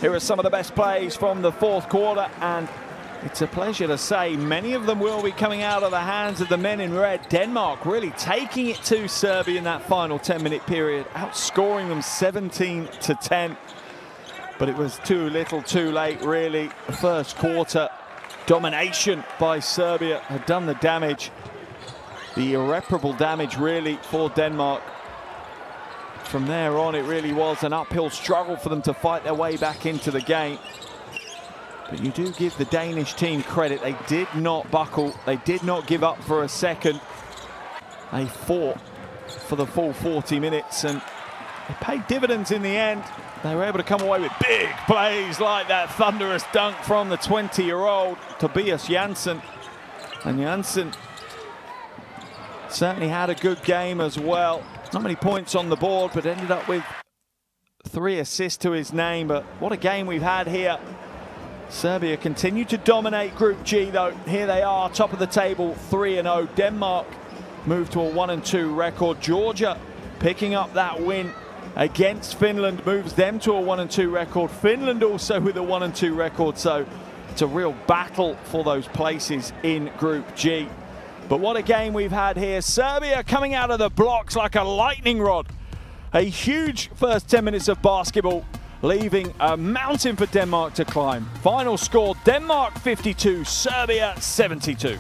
Here are some of the best plays from the fourth quarter, and it's a pleasure to say many of them will be coming out of the hands of the men in red. Denmark really taking it to Serbia in that final 10-minute period, outscoring them 17-10. But it was too little too late, really. The first quarter domination by Serbia had done the damage, the irreparable damage really for Denmark. From there on, it really was an uphill struggle for them to fight their way back into the game. But you do give the Danish team credit. They did not buckle. They did not give up for a second. They fought for the full 40 minutes, and it paid dividends in the end. They were able to come away with big plays like that thunderous dunk from the 20-year-old Tobias Janssen. And Janssen certainly had a good game as well. Not many points on the board, but ended up with 3 assists to his name. But what a game we've had here. Serbia continue to dominate Group G, though. Here they are, top of the table, 3-0. Denmark moved to a 1-2 record. Georgia picking up that win against Finland moves them to a 1-2 record. Finland also with a 1-2 record, so it's a real battle for those places in Group G. But what a game we've had here. Serbia coming out of the blocks like a lightning rod. A huge first 10 minutes of basketball, leaving a mountain for Denmark to climb. Final score, Denmark 52, Serbia 72.